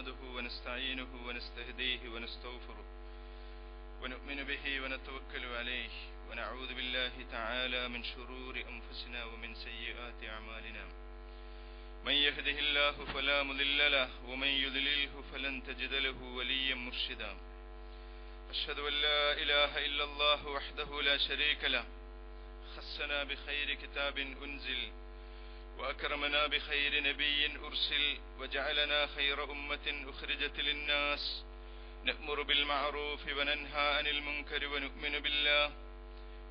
نحمده ونستعينه ونستهديه ونستغفره ونؤمن به ونتوكل عليه ونعوذ بالله تعالى من شرور أنفسنا ومن سيئات أعمالنا من يهده الله فلا مضل له ومن يضلله فلن تجد له وليا مرشدا أشهد أن لا إله إلا الله وحده لا شريك له خصنا بخير كتاب أنزل وأكرمنا بخير نبي أرسل وجعلنا خير أمة أخرجت للناس نأمر بالمعروف وننهى عن المنكر ونؤمن بالله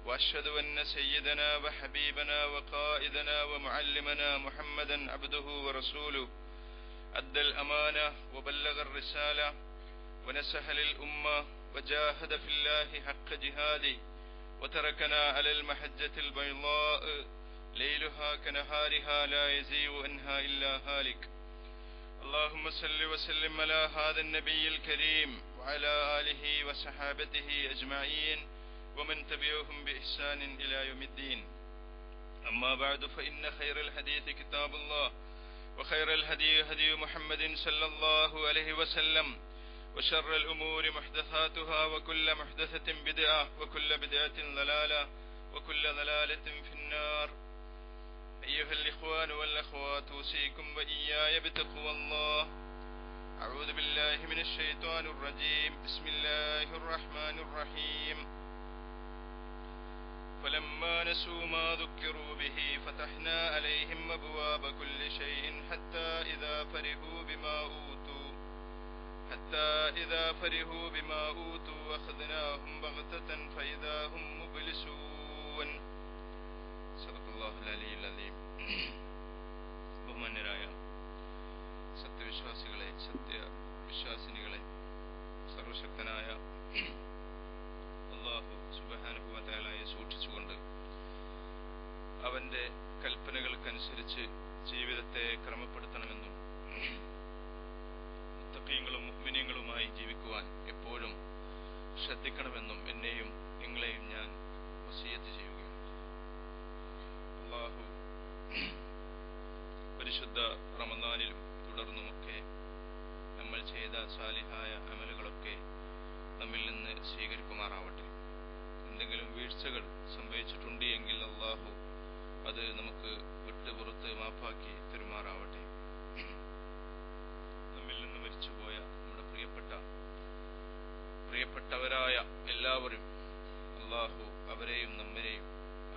وأشهد أن سيدنا وحبيبنا وقائدنا ومعلمنا محمدا عبده ورسوله أدى الأمانة وبلغ الرسالة ونصح للأمة وجاهد في الله حق جهاده وتركنا على المحجة البيضاء ليلها كنهارها لا يزيغ عنها إلا هالك اللهم صل وسلم على هذا النبي الكريم وعلى آله وصحابته أجمعين ومن تبعهم بإحسان إلى يوم الدين أما بعد فإن خير الحديث كتاب الله وخير الهدي هدي محمد صلى الله عليه وسلم وشر الأمور محدثاتها وكل محدثة بدعة وكل بدعة ضلالة وكل ضلالة في النار أيها الإخوان والأخوات أوصيكم وإياي بتقوى الله أعوذ بالله من الشيطان الرجيم بسم الله الرحمن الرحيم فلما نسوا ما ذكروا به فتحنا عليهم أبواب كل شيء حتى إذا فرحوا بما أوتوا أخذناهم بغتة فإذا هم مبلسون صدق الله العلي العظيم ബഹുമാന്യരായ സത്യവിശ്വാസികളെ, സത്യവിശ്വാസിനികളെ, സർവശക്തനായ അല്ലാഹു സുബ്ഹാനഹു വ തആലയെ സൂക്ഷിച്ചുകൊണ്ട് അവന്റെ കൽപ്പനകൾക്കനുസരിച്ച് ജീവിതത്തെ ക്രമപ്പെടുത്തണമെന്നും മുത്തഖീങ്ങളും മുഅ്മിനീങ്ങളുമായി ജീവിക്കുവാൻ എപ്പോഴും ശ്രദ്ധിക്കണമെന്നും എന്നെയും നിങ്ങളെയും ഞാൻ വസിയത്ത് ചെയ്യുകയാണ്. അല്ലാഹു പരിശുദ്ധ റമദാനിലും തുടർന്നുമൊക്കെ നമ്മൾ ചെയ്ത സാലിഹായ അമലുകളൊക്കെ നമ്മിൽ നിന്ന് സ്വീകരിക്കുമാറാവട്ടെ. എന്തെങ്കിലും വീഴ്ചകൾ സംഭവിച്ചിട്ടുണ്ട് എങ്കിൽ അല്ലാഹു അത് നമുക്ക് വിട്ടുപുറത്ത് മാപ്പാക്കി തെരുമാറാവട്ടെ. നമ്മിൽ നിന്ന് മരിച്ചുപോയ നമ്മുടെ പ്രിയപ്പെട്ടവരായ എല്ലാവരും അല്ലാഹു അവരെയും നമ്മരെയും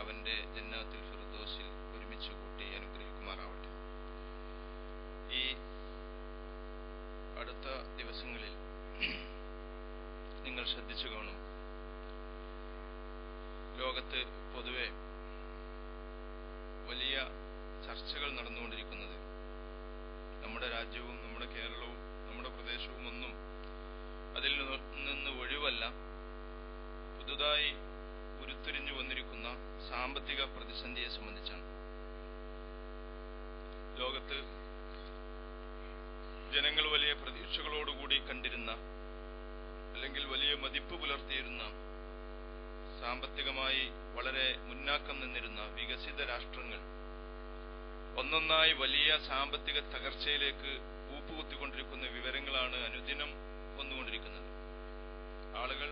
അവന്റെ ജന്നാത്തുൽ ഫിർദൗസിൽ ഒരുമിച്ച് കൂട്ടി അനുഗ്രഹിക്കുമാറാവട്ടെ. ഈ അടുത്ത ദിവസങ്ങളിൽ നിങ്ങൾ ശ്രദ്ധിച്ചു കാണും, ലോകത്ത് പൊതുവെ വലിയ ചർച്ചകൾ നടന്നുകൊണ്ടിരിക്കുന്നത് നമ്മുടെ രാജ്യവും നമ്മുടെ കേരളവും നമ്മുടെ പ്രദേശവും ഒന്നും അതിൽ നിന്ന് ഒഴിവല്ല. പുതുതായി ഉരുത്തിരിഞ്ഞു വന്നിരിക്കുന്ന സാമ്പത്തിക പ്രതിസന്ധിയെ സംബന്ധിച്ചാണ്. ലോകത്ത് ജനങ്ങൾ വലിയ പ്രതീക്ഷകളോടുകൂടി കണ്ടിരുന്ന, അല്ലെങ്കിൽ വലിയ മതിപ്പ് പുലർത്തിയിരുന്ന, സാമ്പത്തികമായി വളരെ മുന്നാക്കം നിന്നിരുന്ന വികസിത രാഷ്ട്രങ്ങൾ ഒന്നൊന്നായി വലിയ സാമ്പത്തിക തകർച്ചയിലേക്ക് കൂപ്പുകുത്തിക്കൊണ്ടിരിക്കുന്ന വിവരങ്ങളാണ് അനുദിനം വന്നുകൊണ്ടിരിക്കുന്നത്. ആളുകൾ,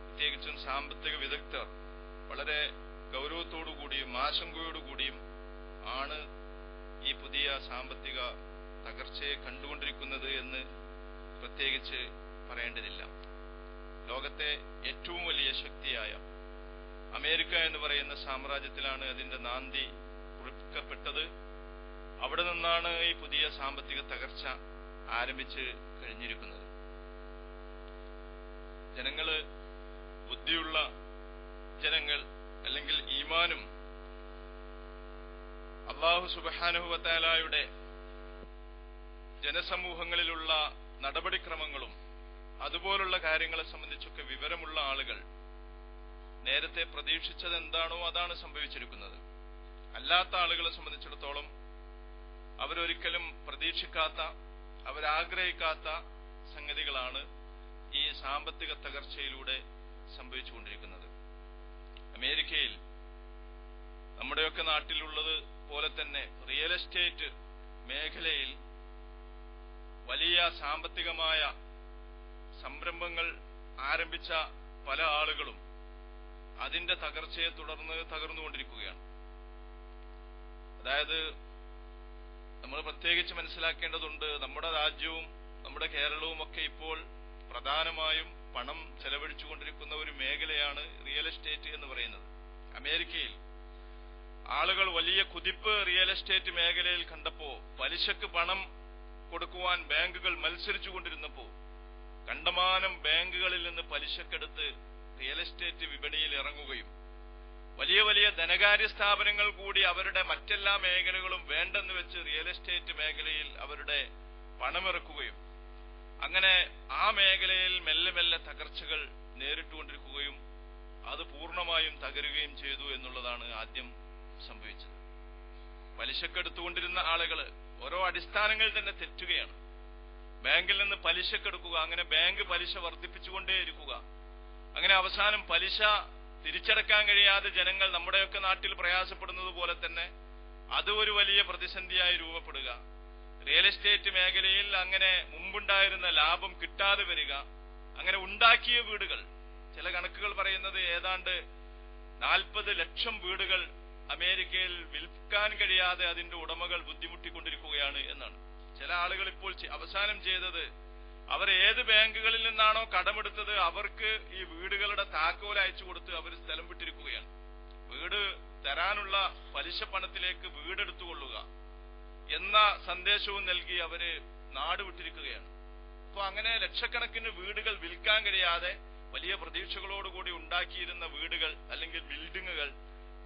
പ്രത്യേകിച്ചും സാമ്പത്തിക വിദഗ്ധർ, വളരെ ഗൗരവത്തോടുകൂടിയും ആശങ്കയോടുകൂടിയും ആണ് ഈ പുതിയ സാമ്പത്തിക തകർച്ചയെ കണ്ടുകൊണ്ടിരിക്കുന്നത് എന്ന് പ്രത്യേകിച്ച് പറയേണ്ടതില്ല. ലോകത്തെ ഏറ്റവും വലിയ ശക്തിയായ അമേരിക്ക എന്ന് പറയുന്ന സാമ്രാജ്യത്തിലാണ് അതിന്റെ നാന്തി കുറിക്കപ്പെട്ടത്. അവിടെ നിന്നാണ് ഈ പുതിയ സാമ്പത്തിക തകർച്ച ആരംഭിച്ച് കഴിഞ്ഞിരിക്കുന്നത്. ജനങ്ങള്, ബുദ്ധിയുള്ള ജനങ്ങൾ, അല്ലെങ്കിൽ ഈമാനും അല്ലാഹു സുബ്ഹാനഹു വ തആലയുടെ ജനസമൂഹങ്ങളിലുള്ള നടപടിക്രമങ്ങളും അതുപോലുള്ള കാര്യങ്ങളെ സംബന്ധിച്ചൊക്കെ വിവരമുള്ള ആളുകൾ നേരത്തെ പ്രതീക്ഷിച്ചത് എന്താണോ അതാണ് സംഭവിച്ചിരിക്കുന്നത്. അല്ലാത്ത ആളുകളെ സംബന്ധിച്ചിടത്തോളം അവരൊരിക്കലും പ്രതീക്ഷിക്കാത്ത, അവരാഗ്രഹിക്കാത്ത സംഗതികളാണ് ഈ സാമ്പത്തിക തകർച്ചയിലൂടെ സംഭവിച്ചുകൊണ്ടിരിക്കുന്നത്. അമേരിക്കയിൽ, നമ്മുടെയൊക്കെ നാട്ടിലുള്ളത് പോലെ തന്നെ റിയൽ എസ്റ്റേറ്റ് മേഖലയിൽ വലിയ വലിയ സാമ്പത്തികമായ സംരംഭങ്ങൾ ആരംഭിച്ച പല ആളുകളും അതിന്റെ തകർച്ചയെ തുടർന്ന് തകർന്നുകൊണ്ടിരിക്കുകയാണ്. അതായത് നമ്മൾ പ്രത്യേകിച്ച് മനസ്സിലാക്കേണ്ടതുണ്ട്, നമ്മുടെ രാജ്യവും നമ്മുടെ കേരളവും ഒക്കെ ഇപ്പോൾ പ്രധാനമായും പണം ചെലവഴിച്ചുകൊണ്ടിരിക്കുന്ന ഒരു മേഖലയാണ് റിയൽ എസ്റ്റേറ്റ് എന്ന് പറയുന്നത്. അമേരിക്കയിൽ ആളുകൾ വലിയ കുതിപ്പ് റിയൽ എസ്റ്റേറ്റ് മേഖലയിൽ കണ്ടപ്പോ, പലിശക്ക് പണം കൊടുക്കുവാൻ ബാങ്കുകൾ മത്സരിച്ചു കൊണ്ടിരുന്നപ്പോ കണ്ടമാനം ബാങ്കുകളിൽ നിന്ന് പലിശക്കെടുത്ത് റിയൽ എസ്റ്റേറ്റ് വിപണിയിൽ ഇറങ്ങുകയും വലിയ വലിയ ധനകാര്യ സ്ഥാപനങ്ങൾ കൂടി അവരുടെ മറ്റെല്ലാ മേഖലകളും വേണ്ടെന്ന് വെച്ച് റിയൽ എസ്റ്റേറ്റ് മേഖലയിൽ അവരുടെ പണമിറക്കുകയും അങ്ങനെ ആ മേഖലയിൽ മെല്ലെ മെല്ലെ തകർച്ചകൾ നേരിട്ടുകൊണ്ടിരിക്കുകയും അത് പൂർണ്ണമായും തകരുകയും ചെയ്തു എന്നുള്ളതാണ് ആദ്യം സംഭവിച്ചത്. പലിശക്കെടുത്തുകൊണ്ടിരുന്ന ആളുകള് ഓരോ അടിസ്ഥാനങ്ങൾ തന്നെ തെറ്റുകയാണ്. ബാങ്കിൽ നിന്ന് പലിശക്കെടുക്കുക, അങ്ങനെ ബാങ്ക് പലിശ വർദ്ധിപ്പിച്ചുകൊണ്ടേയിരിക്കുക, അങ്ങനെ അവസാനം പലിശ തിരിച്ചടക്കാൻ കഴിയാതെ ജനങ്ങൾ നമ്മുടെയൊക്കെ നാട്ടിൽ പ്രയാസപ്പെടുന്നത് പോലെ തന്നെ അത് ഒരു വലിയ പ്രതിസന്ധിയായി രൂപപ്പെടുക. റിയൽ എസ്റ്റേറ്റ് മേഖലയിൽ അങ്ങനെ മുമ്പുണ്ടായിരുന്ന ലാഭം കിട്ടാതെ വരിക. അങ്ങനെ ഉണ്ടാക്കിയ വീടുകൾ, ചില കണക്കുകൾ പറയുന്നത് ഏതാണ്ട് 40 ലക്ഷം വീടുകൾ അമേരിക്കയിൽ വിൽക്കാൻ കഴിയാതെ അതിന്റെ ഉടമകൾ ബുദ്ധിമുട്ടിക്കൊണ്ടിരിക്കുകയാണ് എന്നാണ്. ചില ആളുകൾ ഇപ്പോൾ അവസാനം ചെയ്തത്, അവർ ഏത് ബാങ്കുകളിൽ നിന്നാണോ കടമെടുത്തത് അവർക്ക് ഈ വീടുകളുടെ താക്കോൽ അയച്ചു കൊടുത്ത് അവർ സ്ഥലം വിട്ടിരിക്കുകയാണ്. വീട് തരാനുള്ള പലിശ പണത്തിലേക്ക് വീടെടുത്തുകൊള്ളുക എന്ന സന്ദേശവും നൽകി അവര് നാട് വിട്ടിരിക്കുകയാണ്. അപ്പൊ അങ്ങനെ ലക്ഷക്കണക്കിന് വീടുകൾ വിൽക്കാൻ കഴിയാതെ വലിയ പ്രതീക്ഷകളോടുകൂടി ഉണ്ടാക്കിയിരുന്ന വീടുകൾ അല്ലെങ്കിൽ ബിൽഡിങ്ങുകൾ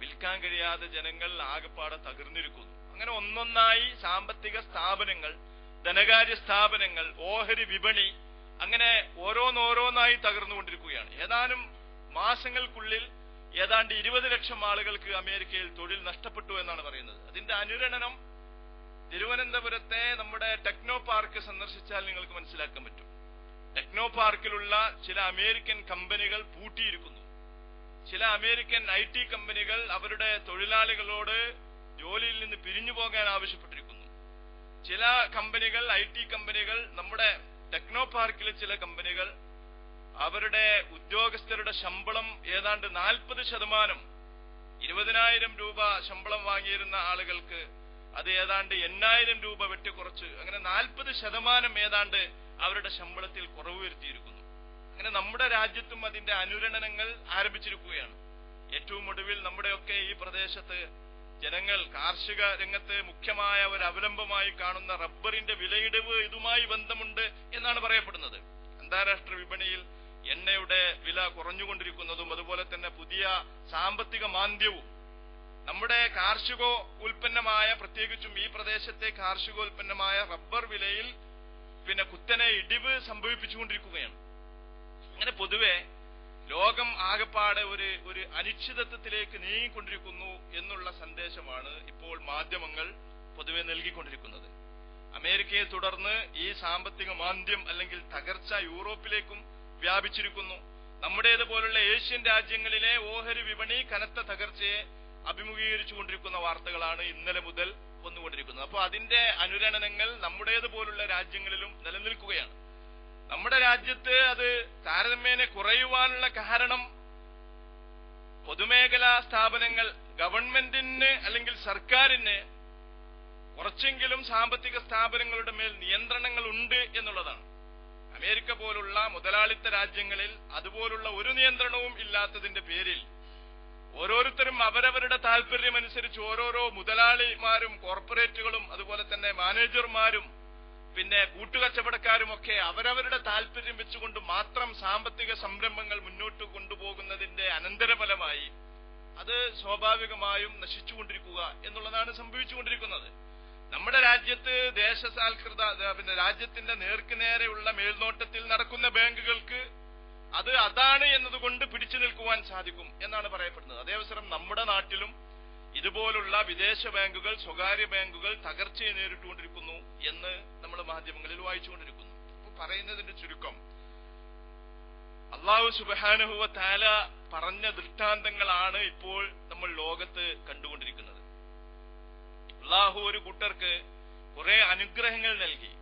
വിൽക്കാൻ കഴിയാതെ ജനങ്ങൾ ആകെപ്പാടെ തകർന്നിരിക്കുന്നു. അങ്ങനെ ഒന്നൊന്നായി സാമ്പത്തിക സ്ഥാപനങ്ങൾ, ധനകാര്യ സ്ഥാപനങ്ങൾ, ഓഹരി വിപണി, അങ്ങനെ ഓരോന്നോരോന്നായി തകർന്നുകൊണ്ടിരിക്കുകയാണ്. ഏതാനും മാസങ്ങൾക്കുള്ളിൽ ഏതാണ്ട് 20 ലക്ഷം ആളുകൾക്ക് അമേരിക്കയിൽ തൊഴിൽ നഷ്ടപ്പെട്ടു എന്നാണ് പറയുന്നത്. അതിന്റെ അനുരണനം തിരുവനന്തപുരത്തെ നമ്മുടെ ടെക്നോ പാർക്ക് സന്ദർശിച്ചാൽ നിങ്ങൾക്ക് മനസ്സിലാക്കാൻ പറ്റും. ടെക്നോ പാർക്കിലുള്ള ചില അമേരിക്കൻ കമ്പനികൾ പൂട്ടിയിരിക്കുന്നു. ചില അമേരിക്കൻ IT കമ്പനികൾ അവരുടെ തൊഴിലാളികളോട് ജോലിയിൽ നിന്ന് പിരിഞ്ഞു പോകാൻ ആവശ്യപ്പെട്ടിരിക്കുന്നു. ചില കമ്പനികൾ, IT കമ്പനികൾ, നമ്മുടെ ടെക്നോ പാർക്കിലെ ചില കമ്പനികൾ അവരുടെ ഉദ്യോഗസ്ഥരുടെ ശമ്പളം ഏതാണ്ട് 40%, 20,000 രൂപ ശമ്പളം വാങ്ങിയിരുന്ന ആളുകൾക്ക് അത് ഏതാണ്ട് 8,000 രൂപ വെട്ടിക്കുറച്ച് അങ്ങനെ 40% ഏതാണ്ട് അവരുടെ ശമ്പളത്തിൽ കുറവ് വരുത്തിയിരിക്കുന്നു. അങ്ങനെ നമ്മുടെ രാജ്യത്തും അതിന്റെ അനുരണനങ്ങൾ ആരംഭിച്ചിരിക്കുകയാണ്. ഏറ്റവും ഒടുവിൽ നമ്മുടെയൊക്കെ ഈ പ്രദേശത്ത് ജനങ്ങൾ കാർഷിക രംഗത്ത് മുഖ്യമായ ഒരു അവലംബമായി കാണുന്ന റബ്ബറിന്റെ വിലയിടിവ് ഇതുമായി ബന്ധമുണ്ട് എന്നാണ് പറയപ്പെടുന്നത്. അന്താരാഷ്ട്ര വിപണിയിൽ എണ്ണയുടെ വില കുറഞ്ഞുകൊണ്ടിരിക്കുന്നതും അതുപോലെ തന്നെ പുതിയ സാമ്പത്തിക മാന്ദ്യവും നമ്മുടെ കാർഷിക ഉൽപ്പന്നമായ, പ്രത്യേകിച്ചും ഈ പ്രദേശത്തെ കാർഷികോൽപ്പന്നമായ റബ്ബർ വിലയിൽ കുത്തനെ ഇടിവ് സംഭവിപ്പിച്ചുകൊണ്ടിരിക്കുകയാണ്. അങ്ങനെ പൊതുവെ ലോകം ആകെപ്പാടെ ഒരു അനിശ്ചിതത്വത്തിലേക്ക് നീങ്ങിക്കൊണ്ടിരിക്കുന്നു എന്നുള്ള സന്ദേശമാണ് ഇപ്പോൾ മാധ്യമങ്ങൾ പൊതുവെ നൽകിക്കൊണ്ടിരിക്കുന്നത്. അമേരിക്കയെ തുടർന്ന് ഈ സാമ്പത്തിക മാന്ദ്യം അല്ലെങ്കിൽ തകർച്ച യൂറോപ്പിലേക്കും വ്യാപിച്ചിരിക്കുന്നു. നമ്മുടേതുപോലുള്ള ഏഷ്യൻ രാജ്യങ്ങളിലെ ഓഹരി വിപണി കനത്ത തകർച്ചയെ അഭിമുഖീകരിച്ചുകൊണ്ടിരിക്കുന്ന വാർത്തകളാണ് ഇന്നലെ മുതൽ വന്നുകൊണ്ടിരിക്കുന്നത്. അപ്പോൾ അതിന്റെ അനുരണനങ്ങൾ നമ്മുടേതുപോലുള്ള രാജ്യങ്ങളിലും നിലനിൽക്കുകയാണ്. നമ്മുടെ രാജ്യത്ത് അത് താരതമ്യേന കുറയുവാനുള്ള കാരണം പൊതുമേഖലാ സ്ഥാപനങ്ങൾ, ഗവൺമെന്റിന് അല്ലെങ്കിൽ സർക്കാരിന് കുറച്ചെങ്കിലും സാമ്പത്തിക സ്ഥാപനങ്ങളുടെ മേൽ നിയന്ത്രണങ്ങൾ ഉണ്ട് എന്നുള്ളതാണ്. അമേരിക്ക പോലുള്ള മുതലാളിത്ത രാജ്യങ്ങളിൽ അതുപോലുള്ള ഒരു നിയന്ത്രണവും ഇല്ലാത്തതിന്റെ പേരിൽ ഓരോരുത്തരും അവരവരുടെ താല്പര്യമനുസരിച്ച് ഓരോരോ മുതലാളിമാരും കോർപ്പറേറ്റുകളും അതുപോലെ തന്നെ മാനേജർമാരും കൂട്ടുകച്ചവടക്കാരുമൊക്കെ അവരവരുടെ താല്പര്യം വെച്ചുകൊണ്ട് മാത്രം സാമ്പത്തിക സംരംഭങ്ങൾ മുന്നോട്ട് കൊണ്ടുപോകുന്നതിന്റെ അനന്തരഫലമായി അത് സ്വാഭാവികമായും നശിച്ചുകൊണ്ടിരിക്കുക എന്നുള്ളതാണ് സംഭവിച്ചുകൊണ്ടിരിക്കുന്നത്. നമ്മുടെ രാജ്യത്ത് ദേശസാൽകൃത രാജ്യത്തിന്റെ നേർക്കുനേരെയുള്ള മേൽനോട്ടത്തിൽ നടക്കുന്ന ബാങ്കുകൾക്ക് അത് അതാണ് എന്നതുകൊണ്ട് പിടിച്ചു നിൽക്കുവാൻ സാധിക്കും എന്നാണ് പറയപ്പെടുന്നത്. അതേവസരം നമ്മുടെ നാട്ടിലും ഇതുപോലുള്ള വിദേശ ബാങ്കുകൾ, സ്വകാര്യ ബാങ്കുകൾ തകർച്ചയെ നേരിട്ടുകൊണ്ടിരിക്കുന്നു എന്ന് നമ്മൾ മാധ്യമങ്ങളിൽ വായിച്ചുകൊണ്ടിരിക്കുന്നു. അപ്പൊ പറയുന്നതിന്റെ ചുരുക്കം, അല്ലാഹു സുബ്ഹാനഹു വ തആല പറഞ്ഞ ദൃഷ്ടാന്തങ്ങളാണ് ഇപ്പോൾ നമ്മൾ ലോകത്ത് കണ്ടുകൊണ്ടിരിക്കുന്നത്. അല്ലാഹു ഒരു കൂട്ടർക്ക് കുറെ അനുഗ്രഹങ്ങൾ നൽകി,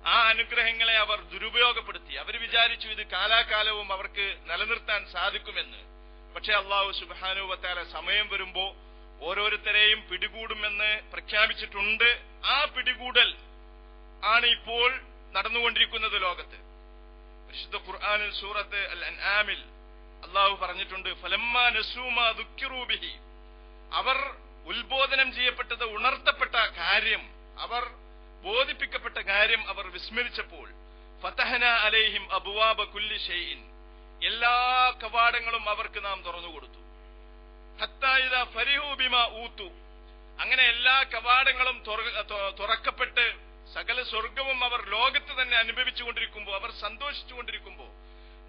ആ അനുഗ്രഹങ്ങളെ അവർ ദുരുപയോഗപ്പെടുത്തി. അവർ വിചാരിച്ചു ഇത് കാലാകാലവും അവർക്ക് നിലനിർത്താൻ സാധിക്കുമെന്ന്. പക്ഷെ അല്ലാഹു സുബ്ഹാനഹു വ തആല സമയം വരുമ്പോ ഓരോരുത്തരെയും പിടികൂടുമെന്ന് പ്രഖ്യാപിച്ചിട്ടുണ്ട്. ആ പിടികൂടൽ ആണ് ഇപ്പോൾ നടന്നുകൊണ്ടിരിക്കുന്നത് ലോകത്ത്. വിശുദ്ധ ഖുർആനിൽ സൂറത്ത് അൽ അൻആമിൽ അല്ലാഹു പറഞ്ഞിട്ടുണ്ട്, ഫലമ്മാ നസൂ മാ ദുക്കിറൂ ബിഹി, അവർ ഉത്ബോധനം ചെയ്യപ്പെട്ടത്, ഉണർത്തപ്പെട്ട കാര്യം, അവർ ബോധിപ്പിക്കപ്പെട്ട കാര്യം അവർ വിസ്മരിച്ചപ്പോൾ ഫതഹ്നാ അലൈഹിം അബ്വാബ കുല്ലി ഷൈഇൻ, എല്ലാ കവാടങ്ങളും അവർക്ക് നാം തുറന്നുകൊടുത്തു. ഹത്താ ഇദാ ഫരിഹൂ ബിമാ ഊതു, അങ്ങനെ എല്ലാ കവാടങ്ങളും തുറക്കപ്പെട്ട് സകല സ്വർഗവും അവർ ലോകത്ത് തന്നെ അനുഭവിച്ചുകൊണ്ടിരിക്കുമ്പോൾ, അവർ സന്തോഷിച്ചുകൊണ്ടിരിക്കുമ്പോൾ,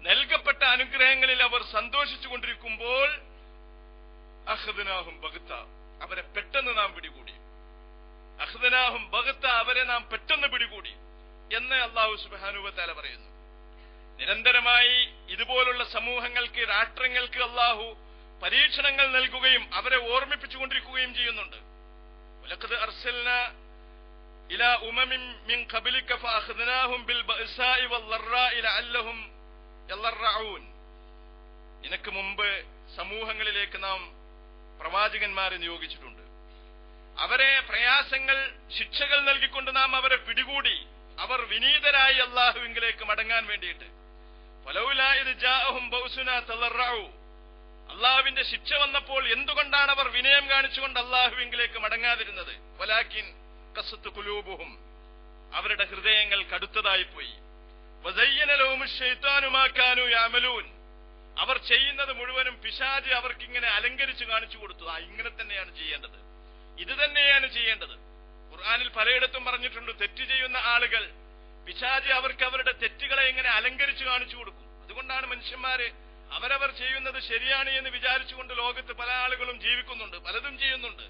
നൽകപ്പെട്ട അനുഗ്രഹങ്ങളിൽ അവർ സന്തോഷിച്ചുകൊണ്ടിരിക്കുമ്പോൾ അഖ്ദനാഹും ബഗ്ത, അവരെ പെട്ടെന്ന് നാം പിടികൂടി. അഖ്ദനാഹും ബഗ്ത, അവരെ നാം പെട്ടെന്ന് പിടികൂടി എന്ന് അല്ലാഹു സുബ്ഹാനഹു വ തആല പറയുന്നു. നിരന്തരമായി ഇതുപോലുള്ള സമൂഹങ്ങൾക്ക്, രാഷ്ട്രങ്ങൾക്ക് അല്ലാഹു പരീക്ഷണങ്ങൾ നൽകുകയും അവരെ ഓർമ്മിപ്പിച്ചുകൊണ്ടിരിക്കുകയും ചെയ്യുന്നുണ്ട്. വലഖദ് അർസൽനാ ഇലാ ഉമമിൻ മിൻ ഖബ്ലിക ഫഅഖ്ദനാഹും ബിൽ ബഅസാഇ വൽ ളറാഇ ലഅല്ലഹും യളറഊൻ, നിനക്ക് മുമ്പ് സമൂഹങ്ങളിലേക്ക് നാം പ്രവാചകന്മാരെ നിയോഗിച്ചിട്ടുണ്ട്. അവരെ പ്രയാസങ്ങൾ, ശിക്ഷകൾ നൽകിക്കൊണ്ട് നാം അവരെ പിടികൂടി. അവർ വിനീതരായി അല്ലാഹുവിലേക്ക് മടങ്ങാൻ വേണ്ടിയിട്ട്. ഫലൗലാ ഇദ് ജാഅഹും ബൗസുനാ തളറഊ, അല്ലാഹുവിന്റെ ശിക്ഷ വന്നപ്പോൾ എന്തുകൊണ്ടാണ് അവർ വിനയം കാണിച്ചുകൊണ്ട് അല്ലാഹുവിലേക്ക് മടങ്ങാതിരുന്നത്? വലാകിൻ ഖസത്ത് ഖുലൂബുഹും, അവരുടെ ഹൃദയങ്ങൾ കടുത്തതായി പോയി. വസയ്യന ലഹുമുശ് ശൈത്താനു മാ കാനൂ യഅമലൂൻ, അവർ ചെയ്യുന്നത് മുഴുവനും പിശാച് അവർക്കിങ്ങനെ അലങ്കരിച്ചു കാണിച്ചു കൊടുത്തു. ഇങ്ങനെ തന്നെയാണ് ചെയ്യേണ്ടത്, ഇത് തന്നെയാണ് ചെയ്യേണ്ടത്. ഖുർആനിൽ പലയിടത്തും പറഞ്ഞിട്ടുണ്ട്, തെറ്റ് ചെയ്യുന്ന ആളുകൾ പിശാച് അവർക്ക് അവരുടെ തെറ്റുകളെ ഇങ്ങനെ അലങ്കരിച്ചു കാണിച്ചു കൊടുക്കും. അതുകൊണ്ടാണ് മനുഷ്യന്മാര് അവരവർ ചെയ്യുന്നത് ശരിയാണ് എന്ന് വിചാരിച്ചുകൊണ്ട് ലോകത്ത് പല ആളുകളും ജീവിക്കുന്നുണ്ട്, പലതും ചെയ്യുന്നുണ്ട്.